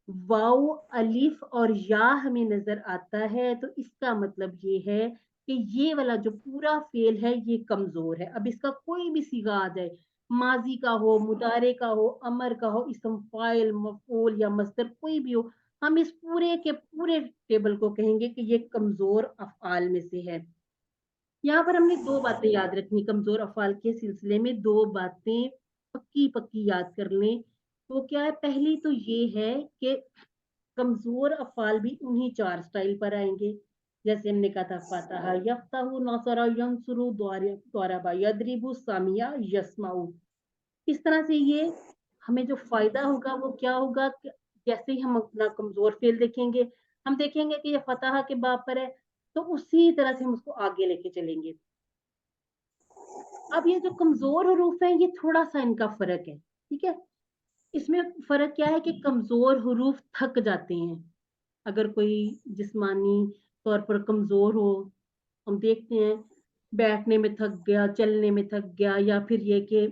वाओ, अलिफ और या हमें नजर आता है तो इसका मतलब ये है कि ये वाला जो पूरा फेल है ये कमजोर है। अब इसका कोई भी सीगा आ जाए, माजी का हो, मुदारे का हो, अमर का हो, इसम फाइल, मफूल या मस्दर कोई भी हो, हम इस पूरे के पूरे टेबल को कहेंगे कि ये कमजोर अफआल में से है। यहाँ पर हमने 2 बातें याद रखनी कमजोर अफआल के सिलसिले में, 2 बातें पक्की पक्की याद कर लें। तो क्या है, पहली तो ये है कि कमजोर अफआल भी उन्हीं 4 स्टाइल पर आएंगे, जैसे हमने कहा था फतहा यफ्तहु, नसरा यंसुरु, द्वारबा यदरिबु, सामिया यस्माउ। इस तरह से ये हमें जो फायदा होगा वो क्या होगा, जैसे ही हम अपना कमजोर फेल देखेंगे, हम देखेंगे कि ये फतहा के बाब पर है, तो उसी तरह से हम उसको आगे लेके चलेंगे। अब ये जो कमजोर हरूफ है, ये थोड़ा सा इनका फर्क है, ठीक है। इसमें फर्क क्या है कि कमजोर हरूफ थक जाते हैं। अगर कोई जिस्मानी तौर पर कमजोर हो, हम देखते हैं बैठने में थक गया, चलने में थक गया, या फिर ये कि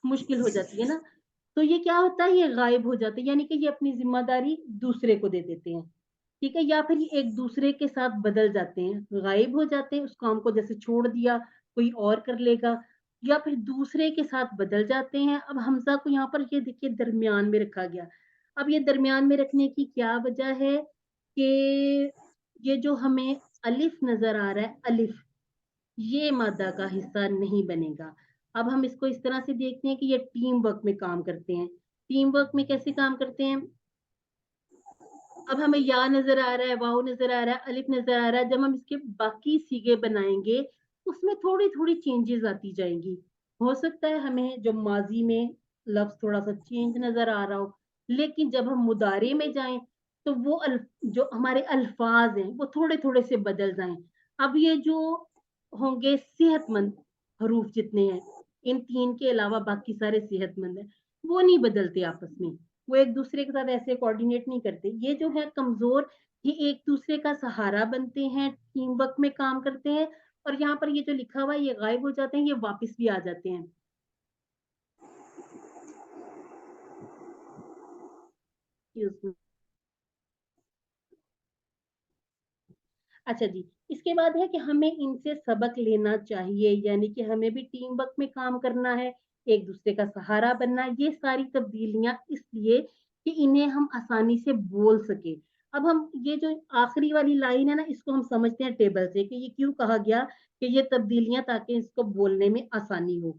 मुश्किल हो जाती है ना, तो ये क्या होता है, ये गायब हो जाते हैं, यानी कि ये अपनी जिम्मेदारी दूसरे को दे देते हैं, ठीक है। या फिर ये एक दूसरे के साथ बदल जाते हैं, गायब हो जाते हैं, उस काम को जैसे छोड़ दिया, कोई और कर लेगा, या फिर दूसरे के साथ बदल जाते हैं। अब हमजा को यहाँ पर ये देखिए दरमियान में रखा गया। अब ये दरमियान में रखने की क्या वजह है कि ये जो हमें अलिफ नजर आ रहा है, अलिफ ये मादा का हिस्सा नहीं बनेगा। अब हम इसको इस तरह से देखते हैं कि ये टीम वर्क में काम करते हैं। टीम वर्क में कैसे काम करते हैं? अब हमें या नजर आ रहा है, वाव नजर आ रहा है, अलिफ नजर आ रहा है, जब हम इसके बाकी सीगे बनाएंगे उसमें थोड़ी थोड़ी चेंजेस आती जाएंगी। हो सकता है हमें जो माजी में लफ्ज थोड़ा सा चेंज नजर आ रहा हो, लेकिन जब हम मुदारे में जाएं तो वो जो हमारे अल्फाज हैं वो थोड़े थोड़े से बदल जाएं। अब ये जो होंगे सेहतमंद हरूफ जितने हैं, इन 3 के अलावा बाकी सारे सेहतमंद हैं, वो नहीं बदलते आपस में, वो एक दूसरे के साथ ऐसे कोऑर्डिनेट नहीं करते। ये जो है कमजोर, ये एक दूसरे का सहारा बनते हैं, टीम वर्क में काम करते हैं, اور यहाँ पर ये जो लिखा हुआ है ये गायब हो जाते हैं, ये वापस भी आ जाते हैं। अच्छा जी, इसके बाद है कि हमें इनसे सबक लेना चाहिए, यानी कि हमें भी टीम वर्क में काम करना है, एक दूसरे का सहारा बनना है। ये सारी तब्दीलियां इसलिए कि इन्हें हम आसानी से बोल सके। अब हम ये जो आखिरी वाली लाइन है ना, इसको हम समझते हैं टेबल से कि ये क्यों कहा गया कि ये तब्दीलियां ताकि इसको बोलने में आसानी हो।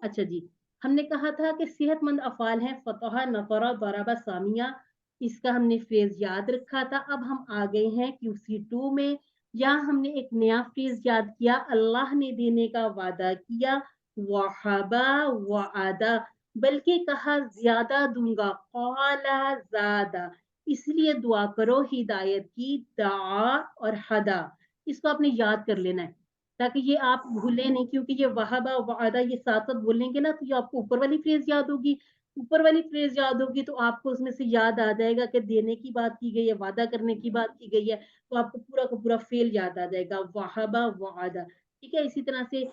अच्छा जी, हमने कहा था कि सेहतमंद अफ़ाल हैं फतहा, नफरा, दरबा, सामिया। इसका हमने फ्रेज याद रखा था। अब हम आ गए हैं QC2 में। यहाँ हमने एक नया फ्रेज याद किया, अल्लाह ने देने का वादा किया, वहाबा वआदा, बल्कि कहा ज्यादा दूंगा, क़ाला ज़ादा, इसलिए दुआ करो हिदायत की, दाआ और हदा। इसको आपने याद कर लेना है ताकि ये आप भूलें नहीं, क्योंकि ये वहाबा वआदा ये साथ साथ बोलेंगे ना तो ये आपको ऊपर वाली फ्रेज याद होगी। ऊपर वाली फ्रेज याद होगी तो आपको उसमें से याद आ जाएगा कि देने की बात की गई है, वादा करने की बात की गई है, तो आपको पूरा का पूरा फेल याद आ जाएगा, वहाबा वआदा। ठीक है, इसी तरह से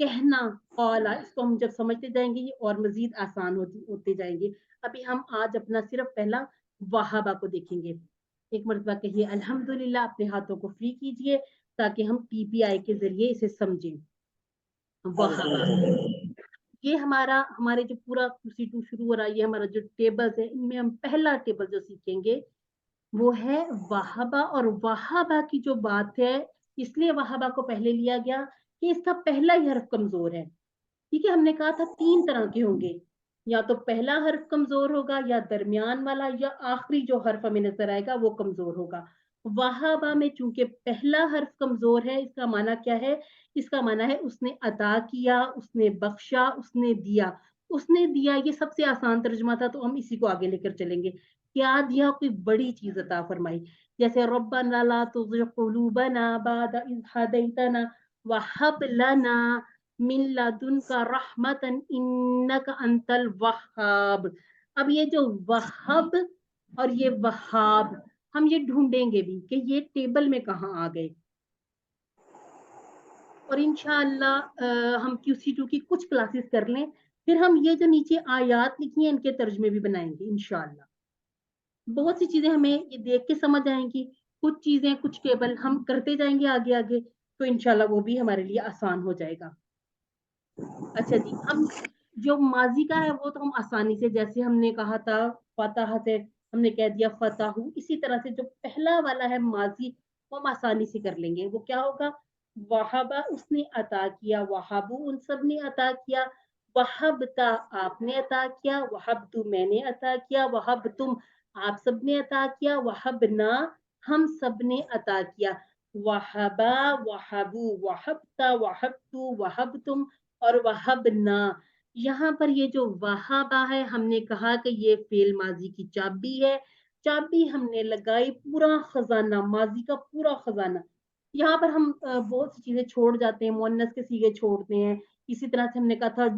कहना, कौला, इसको हम जब समझते जाएंगे ये और मजीद आसान होते जाएंगे। अभी हम आज अपना सिर्फ पहला वहाबा को देखेंगे। एक मरतबा कहिए अल्हम्दुलिल्लाह, अपने हाथों को फ्री कीजिए ताकि हम PPI के जरिए इसे समझें। वहाबा, ये हमारे जो पूरा QC2 शुरू हो रहा है, ये हमारा जो टेबल्स है, इनमें हम पहला टेबल जो सीखेंगे वो है वहाबा। और वहाबा की जो बात है, इसलिए वहाबा को पहले लिया गया कि इसका पहला ही हर्फ कमजोर है। ठीक है, हमने कहा था 3 तरह के होंगे, या तो पहला हर्फ कमजोर होगा, या दरमियान वाला, या आखिरी जो हर्फ हमें नजर आएगा वो कमजोर होगा। वहाबा में चूंकि पहला हर्फ कमजोर है, इसका माना क्या है? इसका माना है उसने अता किया, उसने बख्शा, उसने दिया। उसने दिया ये सबसे आसान तर्जुमा था, तो हम इसी को आगे लेकर चलेंगे। क्या दिया? कोई बड़ी चीज अता फरमाई, जैसे रब्बना ला तुज़िग़ क़ुलूबना बअद इज़ हदैतना वहब लना मिन लदुनका रहमतन इन्नका अंतल वहाब। अब ये जो वहाब और ये वहाब, हम ये ढूंढेंगे भी कि ये टेबल में कहाँ आ गए, और इंशाअल्लाह हम QC2 की कुछ क्लासेस कर लें, फिर हम ये जो नीचे आयात लिखी हैं इनके तर्जमे भी बनाएंगे इंशाअल्लाह। बहुत सी चीजें हमें ये देख के समझ आएंगी, कुछ चीजें कुछ टेबल हम करते जाएंगे आगे आगे, तो इंशाअल्लाह वो भी हमारे लिए आसान हो जाएगा। अच्छा जी, हम जो माजी का है वो तो हम आसानी से, जैसे हमने कहा था फतह से हमने कह दिया फतहू, इसी तरह से जो पहला वाला है माजी वो हम आसानी से कर लेंगे। वो क्या होगा? वहाबा, उसने अता किया, वहाबू, उन सब ने अता किया, वहबता, आपने अता किया, वहबतु, मैंने अता किया, वहब तुम, आप सब ने अता किया, वहबना, हम सब ने अता किया, वहबा, वहबू, वहबता, वहबतु, वहबतुम और वहबना। यहाँ पर ये जो वहाबा है, हमने कहा कि ये फेल माजी की चाबी है। चाबी हमने लगाई, पूरा खजाना, माजी का पूरा खजाना। यहाँ पर हम बहुत सी चीजें छोड़ जाते हैं, मुअन्नस के सीगे छोड़ते हैं। इसी तरह से हमने कहा था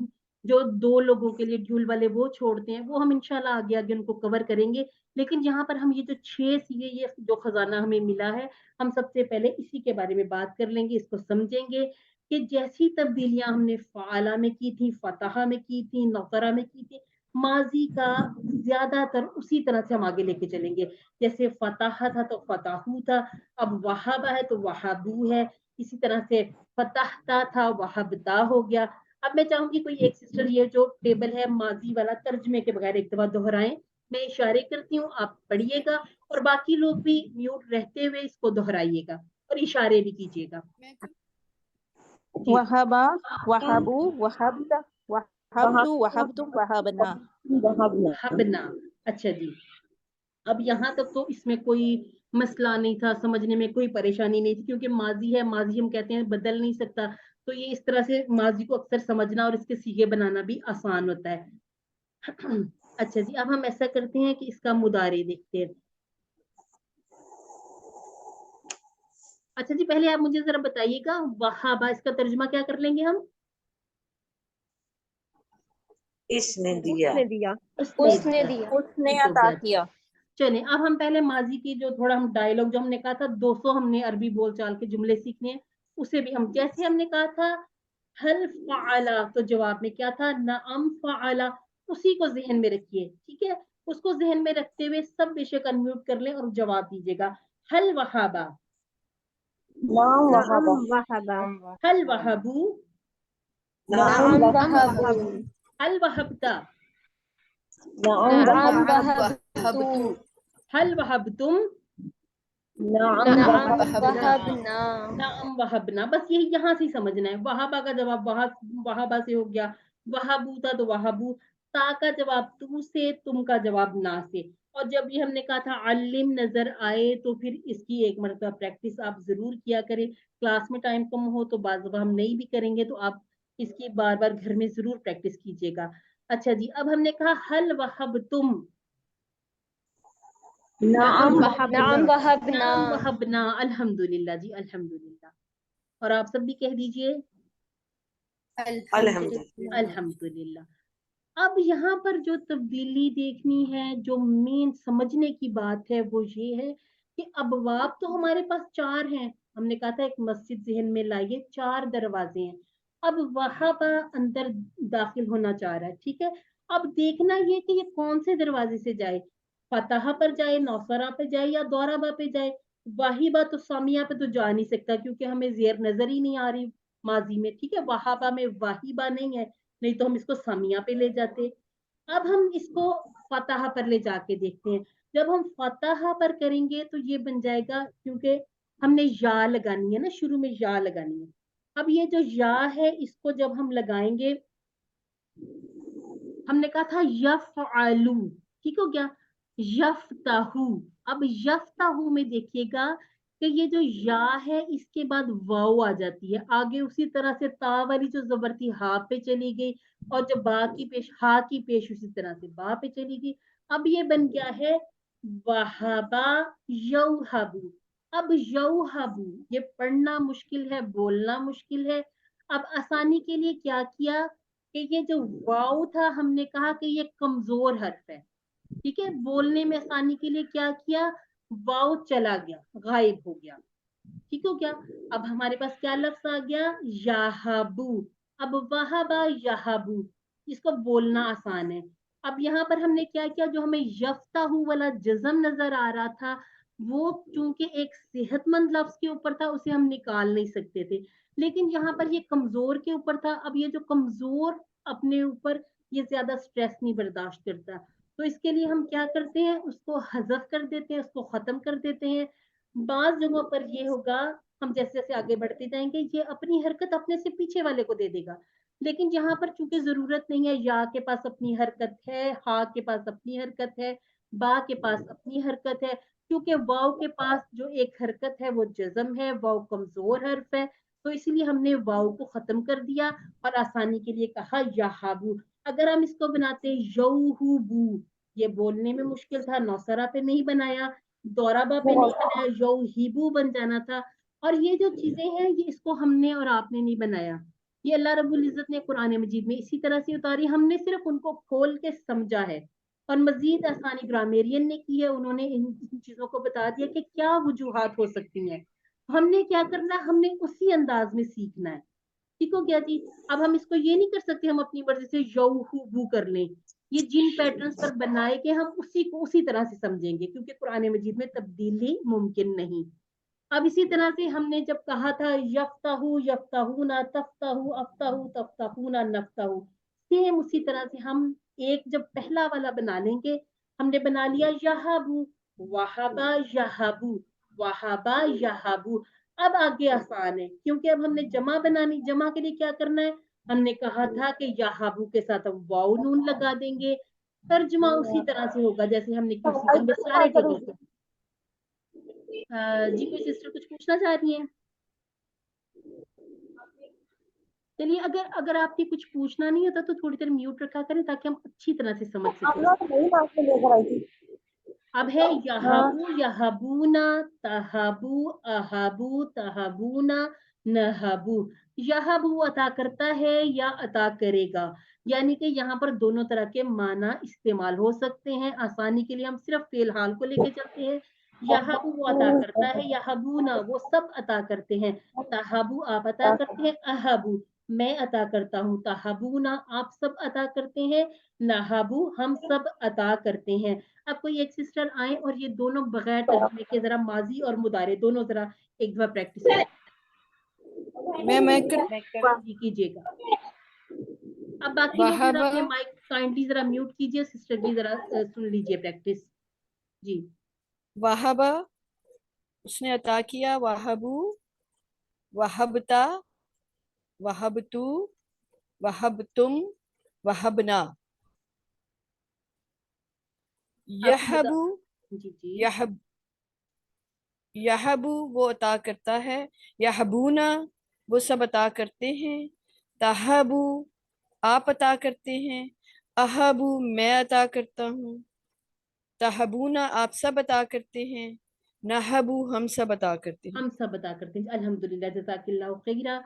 जो 2 लोगों के लिए ड्यूल वाले वो छोड़ते हैं, वो हम इंशाल्लाह आगे आगे उनको कवर करेंगे। लेकिन यहाँ पर हम ये जो 6 सीगे, ये जो खजाना हमें मिला है, हम सबसे पहले इसी के बारे में बात कर लेंगे, इसको समझेंगे कि जैसी तब्दीलियां हमने फ़ाला में की थी, फतहा में की थी, नफ़रा में की थी, माजी का ज्यादातर उसी तरह से हम आगे लेके चलेंगे। जैसे फतहा था तो फताहू था, अब वहाबा है तो वहाबू है, इसी तरह से फतहता था वहाबता हो गया। अब मैं चाहूंगी कोई एक सिस्टर ये जो टेबल है माजी वाला तर्जमे के बगैर एक दफा दोहराएं। मैं इशारे करती हूँ, आप पढ़िएगा, और बाकी लोग भी म्यूट रहते हुए इसको दोहराइएगा और इशारे भी कीजिएगा। जी, वहबा, वहबू, वहबता, वहबतु, वहबतुम, वहबना। वहबना। अच्छा जी, अब यहाँ तक तो इसमें कोई मसला नहीं था, समझने में कोई परेशानी नहीं थी, क्योंकि माजी है, माजी हम कहते हैं बदल नहीं सकता, तो ये इस तरह से माजी को अक्सर समझना और इसके सीगे बनाना भी आसान होता है। अच्छा जी, अब हम ऐसा करते हैं कि इसका मुदारे देखते हैं। अच्छा जी, पहले आप मुझे जरा बताइएगा, वहाबा इसका तर्जुमा क्या कर लेंगे हम? इसने दिया, उसने दिया, उसने उसने दिया, दिया। उसने ठीक हो अता गया। किया। चले अब हम पहले माजी की जो थोड़ा हम डायलॉग जो हमने कहा था 200 हमने अरबी बोलचाल के जुमले सीखने हैं, उसे भी हम जैसे हमने कहा था हल फ़अला, तो जवाब में क्या था नअम फ़अला, उसी को जहन में रखिए, ठीक है। उसको जहन में रखते हुए सब बेशक अनम्यूट कर लें और जवाब दीजिएगा। हल वहाबा, नाम नअम वहाबा, वहबा, हल वहाबू, नाम नअम वहाबा, वहबू, हल वहबता, नाम नअम वहाबतु, हल वहबतुम, नाम नअम वहाबना, वहबना, नाम वहबना। बस यही यहाँ से समझना है। वहाबा का जवाब वहाबा से हो गया, वहाबू था तो वहाबू, ता का जवाब तू से, तुम का जवाब ना से। और जब ये हमने कहा था अल्लिम नजर आए तो फिर इसकी एक मरतबा प्रैक्टिस आप जरूर किया करें। क्लास में टाइम कम हो तो बाज़ दफा हम नहीं भी करेंगे, तो आप इसकी बार बार घर में जरूर प्रैक्टिस कीजिएगा। अच्छा जी, अब हमने कहा हल वहब तुम, नाम नअम वहबना, नाम वहबना, अल्हम्दुलिल्लाह जी, अल्हम्दुलिल्लाह। और आप सब भी कह दीजिए अल्हम्दुलिल्लाह। अल्हम्दुलिल्लाह। अब यहाँ पर जो तब्दीली देखनी है, जो मेन समझने की बात है, वो ये है कि अबवाब तो हमारे पास 4 हैं। हमने कहा था एक मस्जिद जहन में लाइए, 4 दरवाजे हैं। अब वहां पर अंदर दाखिल होना चाह रहा है, ठीक है। अब देखना ये कि ये कौन से दरवाजे से जाए, फतहा पर जाए, नौसरा पे जाए या दौराबा पे जाए। वाहिबा तो सामिया पे तो जा नहीं सकता क्योंकि हमें जेर नजर ही नहीं आ रही माजी में, ठीक है। वहाबा में वाहिबा नहीं है, नहीं तो हम इसको सामिया पे ले जाते। अब हम इसको फतहा पर ले जाके देखते हैं। जब हम फतहा पर करेंगे तो ये बन जाएगा, क्योंकि हमने या लगानी है ना, शुरू में या लगानी है। अब ये जो या है इसको जब हम लगाएंगे, हमने कहा था यफ़अलू, ठीक हो गया, यफ्ताहू। अब यफ्ताहू में देखिएगा कि ये जो या है इसके बाद वाव आ जाती है, आगे उसी तरह से ता वाली जो जबर थी हा पे चली गई, और जब बा की पेश हा की पेश उसी तरह से बा पे चली गई। अब ये बन गया है वहाबा यौहबू। अब यौहबू ये पढ़ना मुश्किल है, बोलना मुश्किल है। अब आसानी के लिए क्या किया कि ये जो वाव था हमने कहा कि ये कमजोर हर्फ है, ठीक है। बोलने में आसानी के लिए क्या किया, वाव चला गया, गायब हो गया, ठीक हो गया। अब हमारे पास क्या लफ्ज आ गया, याहबू। अब वहाबा याहबू, इसको बोलना आसान है। अब यहाँ पर हमने क्या किया, जो हमें यफ्ताहू वाला जज्म नजर आ रहा था, वो चूंकि एक सेहतमंद लफ्ज के ऊपर था, उसे हम निकाल नहीं सकते थे। लेकिन यहाँ पर ये कमजोर के ऊपर था। अब ये जो कमजोर अपने ऊपर ये ज्यादा स्ट्रेस नहीं बर्दाश्त करता, तो इसके लिए हम क्या करते हैं, उसको हजफ कर देते हैं, उसको खत्म कर देते हैं। बाज जगहों पर ये होगा, हम जैसे जैसे आगे बढ़ते जाएंगे ये अपनी हरकत अपने से पीछे वाले को दे देगा। लेकिन यहाँ पर चूंकि जरूरत नहीं है, या के पास अपनी हरकत है, हा के पास अपनी हरकत है, बा के पास अपनी हरकत है, क्योंकि वाव के पास जो एक हरकत है वो जज्म है, वाव कमजोर हर्फ है, तो इसलिए हमने वाव को खत्म कर दिया और आसानी के लिए कहा याहाबू। अगर हम इसको बनाते यौहुबू, ये बोलने में मुश्किल था, नौसरा पे नहीं बनाया, दौराबा पे नहीं बनाया, यौहिबू बन जाना था। और ये जो चीजें हैं ये इसको हमने और आपने नहीं बनाया, ये अल्लाह रब्बुल इज्जत ने कुरान मजीद में इसी तरह से उतारी, हमने सिर्फ उनको खोल के समझा है। और मजीद आसानी ग्रामेरियन ने की है, उन्होंने इन चीजों को बता दिया कि क्या वजूहात हो सकती हैं। हमने क्या करना है, हमने उसी अंदाज में सीखना है, ठीक हो गया जी। अब हम इसको ये नहीं कर सकते हम अपनी मर्जी से यौहुबू कर लें, ये जिन पैटर्न्स पर बनाए के हम उसी को उसी तरह से समझेंगे, क्योंकि कुरान मजीद में तब्दीली मुमकिन नहीं। अब इसी तरह से हमने जब कहा था यफ्ताहू यफ्ताहूना, तफ्ताहू अफ्ताहू तफ्ताहूना, नफ्ताहू, सेम उसी तरह से हम एक जब पहला वाला बना लेंगे, हमने बना लिया यहाबू, वहाबा यहाबू, वहाबा यहाबू। अब आगे आसान है क्योंकि अब हमने जमा बनानी, जमा के लिए क्या करना है, हमने कहा था कि यहाबू के साथ हम वाव नून लगा देंगे। तर्जमा उसी तरह से होगा जैसे हमने किसी में सारे टेबल। जी कोई सिस्टर कुछ पूछना चाह रही हैं? चलिए, अगर अगर आपकी कुछ पूछना नहीं होता तो थोड़ी देर म्यूट रखा करें ताकि हम अच्छी तरह से समझ सकें। अब है यहाबू यहाबूना, तहाबू अहाबू तहाबूना, नहाबू। यहाबू अता करता है या अता करेगा, یعنی کہ یہاں پر دونوں طرح کے معنی استعمال ہو سکتے ہیں. آسانی کے لیے ہم صرف فعل حال کو لے کے چلتے ہیں. یہبو وہ عطا کرتا ہے, یہبونا وہ سب عطا کرتے ہیں, تہبو آپ عطا کرتے ہیں, اہبو میں عطا کرتا ہوں, تہبونا آپ سب عطا کرتے ہیں, نہبو ہم سب عطا کرتے ہیں. اب کوئی ایک سسٹر آئیں اور یہ دونوں بغیر ترجمے کے ذرا ماضی اور مضارع دونوں ذرا ایک دفعہ پریکٹس کیجیے گا. اب باقی لوگ ذرا اپنے مائک کائنڈلی ذرا میوٹ کیجیے. سسٹر جی ذرا سن لیجیے پریکٹس. جی وہبا اس نے عطا کیا, وہبو وہبتا وہبتو وہبتم وہبنا. یہبو جی جی یہب یہبو وہ عطا کرتا ہے, یہبونا وہ سب عطا کرتے ہیں, تہبو آپ عطا کرتے ہیں, اہبو میں عطا کرتا ہوں, تہبونا آپ سب عطا کرتے ہیں, نہبو ہم سب عطا کرتے ہیں. ہم سب عطا کرتے ہیں. الحمدللہ جزاک اللہ خیرہ.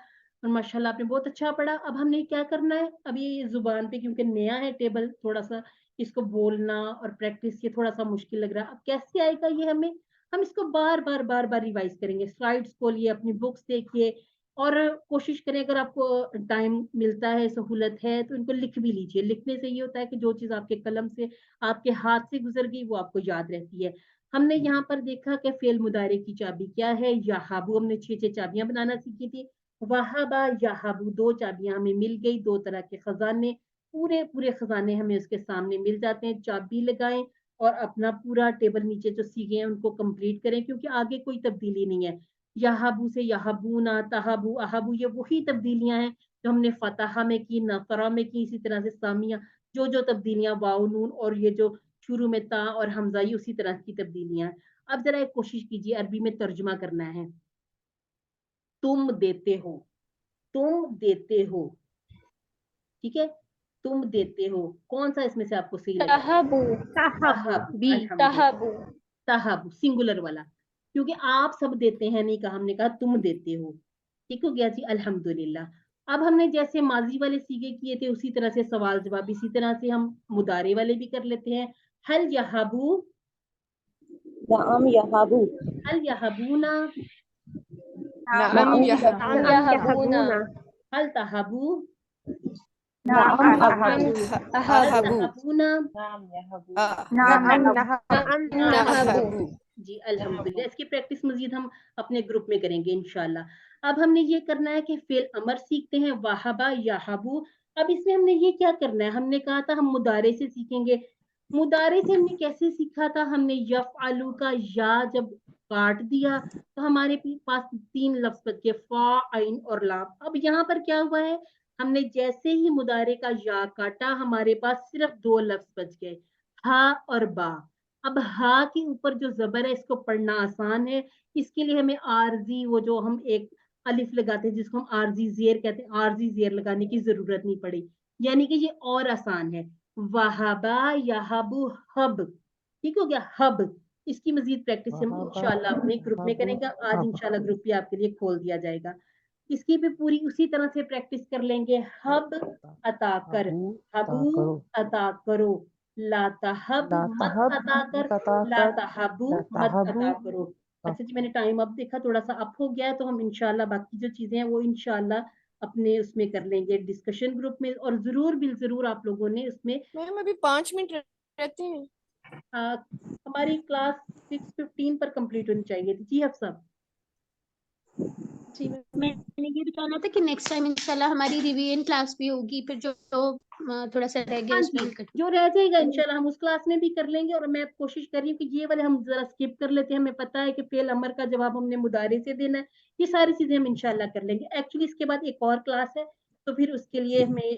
اور ماشاء اللہ آپ نے بہت اچھا پڑھا. اب ہم نے کیا کرنا ہے, اب یہ زبان پہ کیونکہ نیا ہے ٹیبل, تھوڑا سا اس کو بولنا اور پریکٹس یہ تھوڑا سا مشکل لگ رہا ہے. اب کیسے آئے گا یہ ہمیں, ہم اس کو بار بار ریوائز کریں گے. سلائڈس کھولیے, اپنی بکس دیکھیے اور کوشش کریں, اگر آپ کو ٹائم ملتا ہے, سہولت ہے, تو ان کو لکھ بھی لیجیے. لکھنے سے یہ ہوتا ہے کہ جو چیز آپ کے قلم سے آپ کے ہاتھ سے گزر گئی وہ آپ کو یاد رہتی ہے. ہم نے یہاں پر دیکھا کہ فعل مضارع کی چابی کیا ہے, یہبو ہم نے 6 چابیاں بنانا سیکھی تھی. وہبا یہبو 2 چابیاں ہمیں مل گئی, 2 طرح کے خزانے, پورے خزانے ہمیں اس کے سامنے مل جاتے ہیں. چابی لگائیں اور اپنا پورا ٹیبل نیچے جو سیکھے ہیں ان کو کمپلیٹ کریں, کیونکہ آگے کوئی تبدیلی نہیں ہے. یہبو سے یہبونا, تہبو, اہبو یہ وہی تبدیلیاں ہیں جو ہم نے فتحہ میں کی, نقرہ میں کی, اسی طرح سے سامیہ جو تبدیلیاں واو نون اور یہ جو شروع میں تا اور حمزہ, یہ اسی طرح کی تبدیلیاں. اب ذرا ایک کوشش کیجیے عربی میں ترجمہ کرنا ہے. تم دیتے ہو, تم دیتے ہو, ٹھیک ہے, تم دیتے ہو. کون سا اس میں سے آپ کو صحیح لگا؟ تہبو تہبو. بی الحمدللہ, تہبو تہبو سنگولر والا, کیونکہ آپ سب دیتے ہیں نہیں کہا, ہم نے کہا تم دیتے ہو. ٹھیک ہو گیا جی, الحمدللہ. اب ہم نے جیسے ماضی والے سیگے کیے تھے اسی طرح سے سوال جواب, اسی طرح سے ہم مضارع والے بھی کر لیتے ہیں. هل یہبو, نعم یہبو, هل یہبونا, نعم نعم یہبو, نعم یہبونا, هل تہبو, نعم نعم یہبو, هل اہبو, تہبونا, نعم یہبو, نعم نعم نہبو. اہبو. جی الحمدللہ. اس کی پریکٹس مزید ہم اپنے گروپ میں کریں گے انشاءاللہ. اب ہم نے یہ کرنا ہے کہ فعل امر سیکھتے ہیں, وہبا یہبو. اب اس میں ہم نے یہ کیا کرنا ہے, ہم نے کہا تھا ہم مضارع سے سیکھیں گے. مضارع سے ہم نے کیسے سیکھا تھا, ہم نے یفعلو کا یا جب کاٹ دیا تو ہمارے پاس 3 لفظ بچ گئے, فا, عین اور لام. اب یہاں پر کیا ہوا ہے, ہم نے جیسے ہی مضارع کا یا کاٹا ہمارے پاس صرف 2 لفظ بچ گئے, ہا اور با. اب ہا کے اوپر جو زبر ہے اس کو پڑھنا آسان ہے, اس کے لیے ہمیں عارضی وہ جو ہم ایک الف لگاتے ہیں جس کو ہم عارضی زیر کہتے ہیں, عارضی زیر لگانے کی ضرورت نہیں پڑی, یعنی کہ یہ اور آسان ہے. وہبا یہبو ہب, ٹھیک ہو گیا, ہب. اس کی مزید پریکٹس ہم انشاءاللہ اپنے گروپ میں کریں گے. آج انشاءاللہ گروپ بھی آپ کے لیے کھول دیا جائے گا. اس کی بھی پوری اسی طرح سے پریکٹس کر لیں گے. ہب عطا کر, ہبو عطا کرو, لا تہب مت عطا کر, لا تہبو مت عطا کرو. اچھا جی, میں نے ٹائم اب دیکھا تھوڑا سا اپ ہو گیا ہے, تو ہم انشاءاللہ باقی جو چیزیں ہیں وہ انشاءاللہ اپنے اس میں کر لیں گے ڈسکشن گروپ میں. اور ضرور بالضرور آپ لوگوں نے اس میں میم ابھی 5 منٹ رہتے ہیں. ہماری کلاس 6:15 پر کمپلیٹ ہونی چاہیے تھی. جی حفصہ, جی میں نے یہ بتانا تھا کہ نیکسٹ ٹائم انشاءاللہ ہماری ریویژن کلاس بھی ہوگی, پھر جو تھوڑا سا رہ گیا ہاں اس جی, میں کر. جو رہ جائے گا انشاءاللہ ہم اس کلاس میں بھی کر لیں گے. اور میں کوشش کر رہی ہوں کہ یہ والے ہم ذرا اسکپ کر لیتے ہیں. ہمیں پتہ ہے کہ فعل امر کا جواب ہم نے مضارع سے دینا ہے. یہ ساری چیزیں ہم انشاءاللہ کر لیں گے. ایکچولی اس کے بعد ایک اور کلاس ہے, تو پھر اس کے لیے ہمیں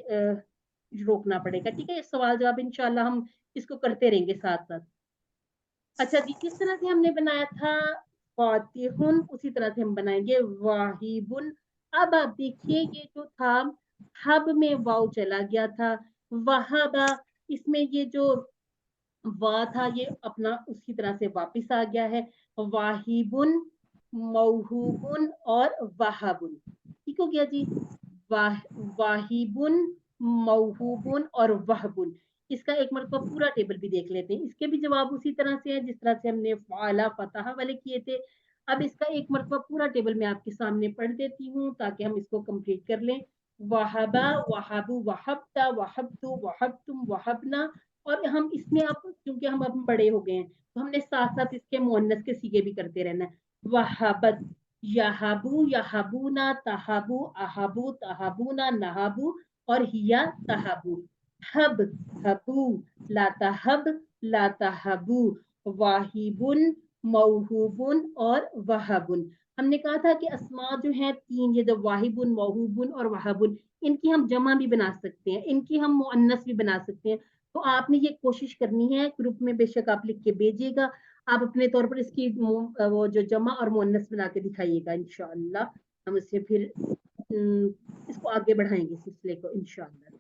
روکنا پڑے گا. ٹھیک ہے, سوال جواب انشاءاللہ ہم اس کو کرتے رہیں گے ساتھ ساتھ. اچھا جی, کس طرح سے ہم نے بنایا تھا فاتحن, اسی طرح سے ہم بنائیں گے واہبن. اب آپ دیکھیے یہ جو تھا ہب میں واو چلا گیا تھا, وہبا اس میں یہ جو وا تھا یہ اپنا اسی طرح سے واپس آ گیا ہے. واہبن, موہوبن اور وہبن. ٹھیک ہو گیا جی. واہبن मौहूबुन और वहबुन। इसका एक मरतबा पूरा टेबल भी देख लेते हैं। इसके भी जवाब उसी तरह से है जिस तरह से हमने फ़अला फ़तह वाले किए थे। अब इसका एक मरतबा पूरा टेबल मैं आपके सामने पढ़ देती हूँ ताकि हम इसको कंप्लीट कर लें। वहबा, वहबु, वहबता, वहबतु, वहबतुम, वहबना। और हम इसमें अब क्योंकि हम अब बड़े हो गए हैं तो हमने साथ साथ इसके मुअन्नस के सीगे भी करते रहना है। वहबत, यहबू, यहबूना, तहबू, अहबू, तहबूना, नहबू और हिया तहबू। हब, हबू, ला तहब, ला तहबू, वाहिबुन, मौहूबुन और वहबुन। हमने कहा था कि अस्मा जो है तीन, ये जो वाहिबुन, मौहूबुन और वहबुन, इनकी हम जमा भी बना सकते हैं, इनकी हम मुअन्नस भी बना सकते हैं। तो आपने ये कोशिश करनी है, ग्रुप में बेशक आप लिख के भेजिएगा, आप अपने तौर पर इसकी वो जो जमा और मुअन्नस बना के दिखाइएगा। इंशाअल्लाह हम इससे फिर इसको आगे बढ़ाएंगे सिलसिले को इंशाअल्लाह।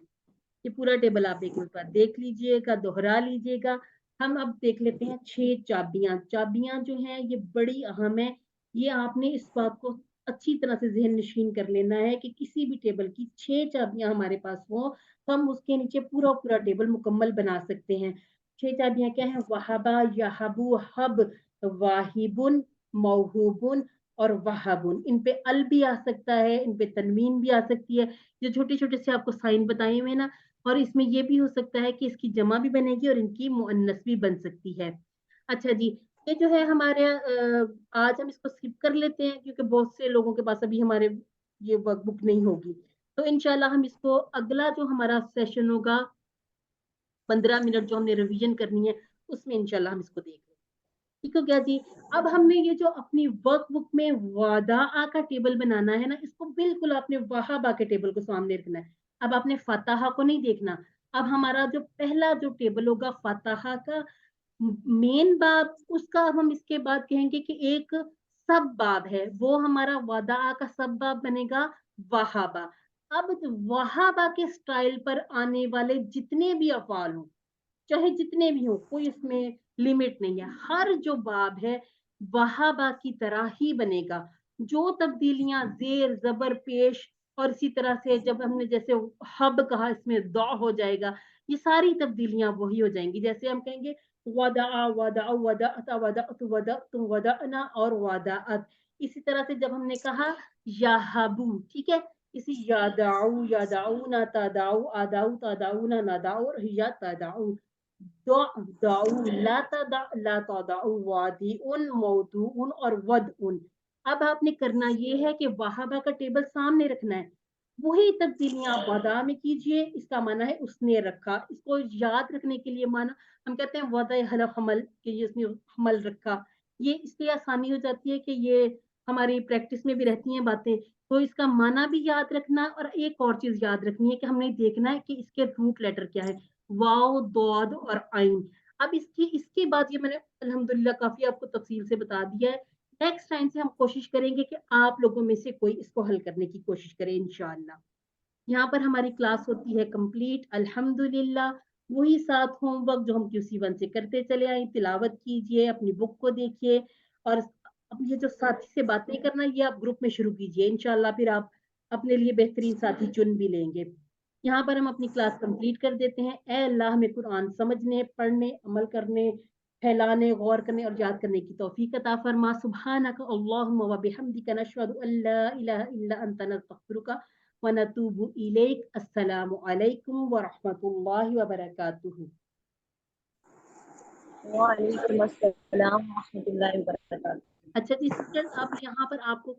ये पूरा टेबल आप एक बार देख लीजिएगा, दोहरा लीजिएगा। हम अब देख लेते हैं 6 चाबियां। चाबियां जो हैं ये बड़ी अहम है। ये आपने इस बात को अच्छी तरह से ज़हन नशीन कर लेना है कि किसी भी टेबल की 6 चाबियां हमारे पास हो तो हम उसके नीचे पूरा पूरा टेबल मुकम्मल बना सकते हैं। 6 चाबियां क्या है? वहबा, यहबू, हब, वाहिबुन, मौहूबुन और वहबुन। इन पे अल भी आ सकता है, इन पे तनवीन भी आ सकती है। जो छोटे छोटे से आपको साइन बताए हुए ना, और इसमें ये भी हो सकता है कि इसकी जमा भी बनेगी और इनकी मुअन्नस भी बन सकती है। अच्छा जी, ये जो है हमारे आज हम इसको स्किप कर लेते हैं क्योंकि बहुत से लोगों के पास अभी हमारे ये वर्कबुक नहीं होगी। तो इंशाल्लाह हम इसको अगला जो हमारा सेशन होगा 15 मिनट जो हमने रिवीजन करनी है उसमें इंशाल्लाह हम इसको देख लेंगे। ठीक हो गया जी। अब हमने ये जो अपनी वर्कबुक में वादा का टेबल बनाना है ना, इसको बिल्कुल आपने वहाबा के टेबल को सामने रखना है। अब आपने फतहा को नहीं देखना। अब हमारा जो पहला जो टेबल होगा फतहा का मेन बाब, उसका अब हम इसके बाद कहेंगे कि एक सब बाब है, वो हमारा वादा का सब बाब बनेगा वहाबा। अब वहाबा के स्टाइल पर आने वाले जितने भी अफआल हों, चाहे जितने भी हो, कोई इसमें लिमिट नहीं है, हर जो बाब है वहाबा की तरह ही बनेगा। जो तब्दीलियां जेर जबर पेश और इसी तरह से जब हमने जैसे हब कहा इसमें दौ हो जाएगा, ये सारी तब्दीलियां वही हो जाएंगी। जैसे हम कहेंगे वदा, वदा, वदा, वदा, वदा, वदाना और वदाअत। इसी तरह से जब हमने कहा याहबू, ठीक है, इसी यादाऊ, यादाऊना, तादाऊ, आदाऊ, तादाऊना, नादाऊ और हिया तादाऊ। दाऊ, ला तदा, ला तदाऊ, वादिउन, मौदूउन और वदउन। अब आपने करना ये है कि वहाबा का टेबल सामने रखना है। वही तब्दीलियां आप वदा में कीजिए, इसका माना है उसने रखा। इसको याद रखने के लिए माना हम कहते हैं वदा हल हमल, कि ये उसने हमल रखा। ये इसलिए आसानी हो जाती है कि ये हमारी प्रैक्टिस में भी रहती हैं बातें। तो इसका माना भी याद रखना, और एक और चीज याद रखनी है कि हमने देखना है कि इसके रूट लेटर क्या है, वाव, दौद और आइन। अब इसके बाद ये मैंने अल्हम्दुलिल्लाह काफी आपको तफसील से बता दिया है। नेक्स्ट टाइम से हम कोशिश करेंगे कि आप लोगों में से कोई इसको हल करने की कोशिश करे इंशाअल्लाह। यहाँ पर हमारी क्लास होती है कंप्लीट अल्हम्दुलिल्लाह। वही 7 होमवर्क जो हम QC1 से करते चले आए, तिलावत कीजिए, अपनी बुक को देखिए, और अब ये जो साथी से बातें करना ये आप ग्रुप में शुरू कीजिए इंशाअल्लाह, फिर आप अपने लिए बेहतरीन साथी चुन भी लेंगे। यहाँ पर हम अपनी क्लास कंप्लीट कर देते हैं। ए अल्लाह हमें कुरान समझने, पढ़ने, अमल करने, फैलाने, गौर करने और याद करने की तौफीक अता फरमा। सुब्हानक अल्लाहुम्मा व बिहम्दिका नशहदु अल्ला इलाहा इल्ला अंता नस्तगफिरुका व नतूबु इलैक। अस्सलामु अलैकुम व रहमतुल्लाहि व बरकातुहू। वालेकुम अस्सलाम व रहमतुल्लाहि व बरकातहू। अच्छा जी सिस्टर, अब यहाँ पर आपको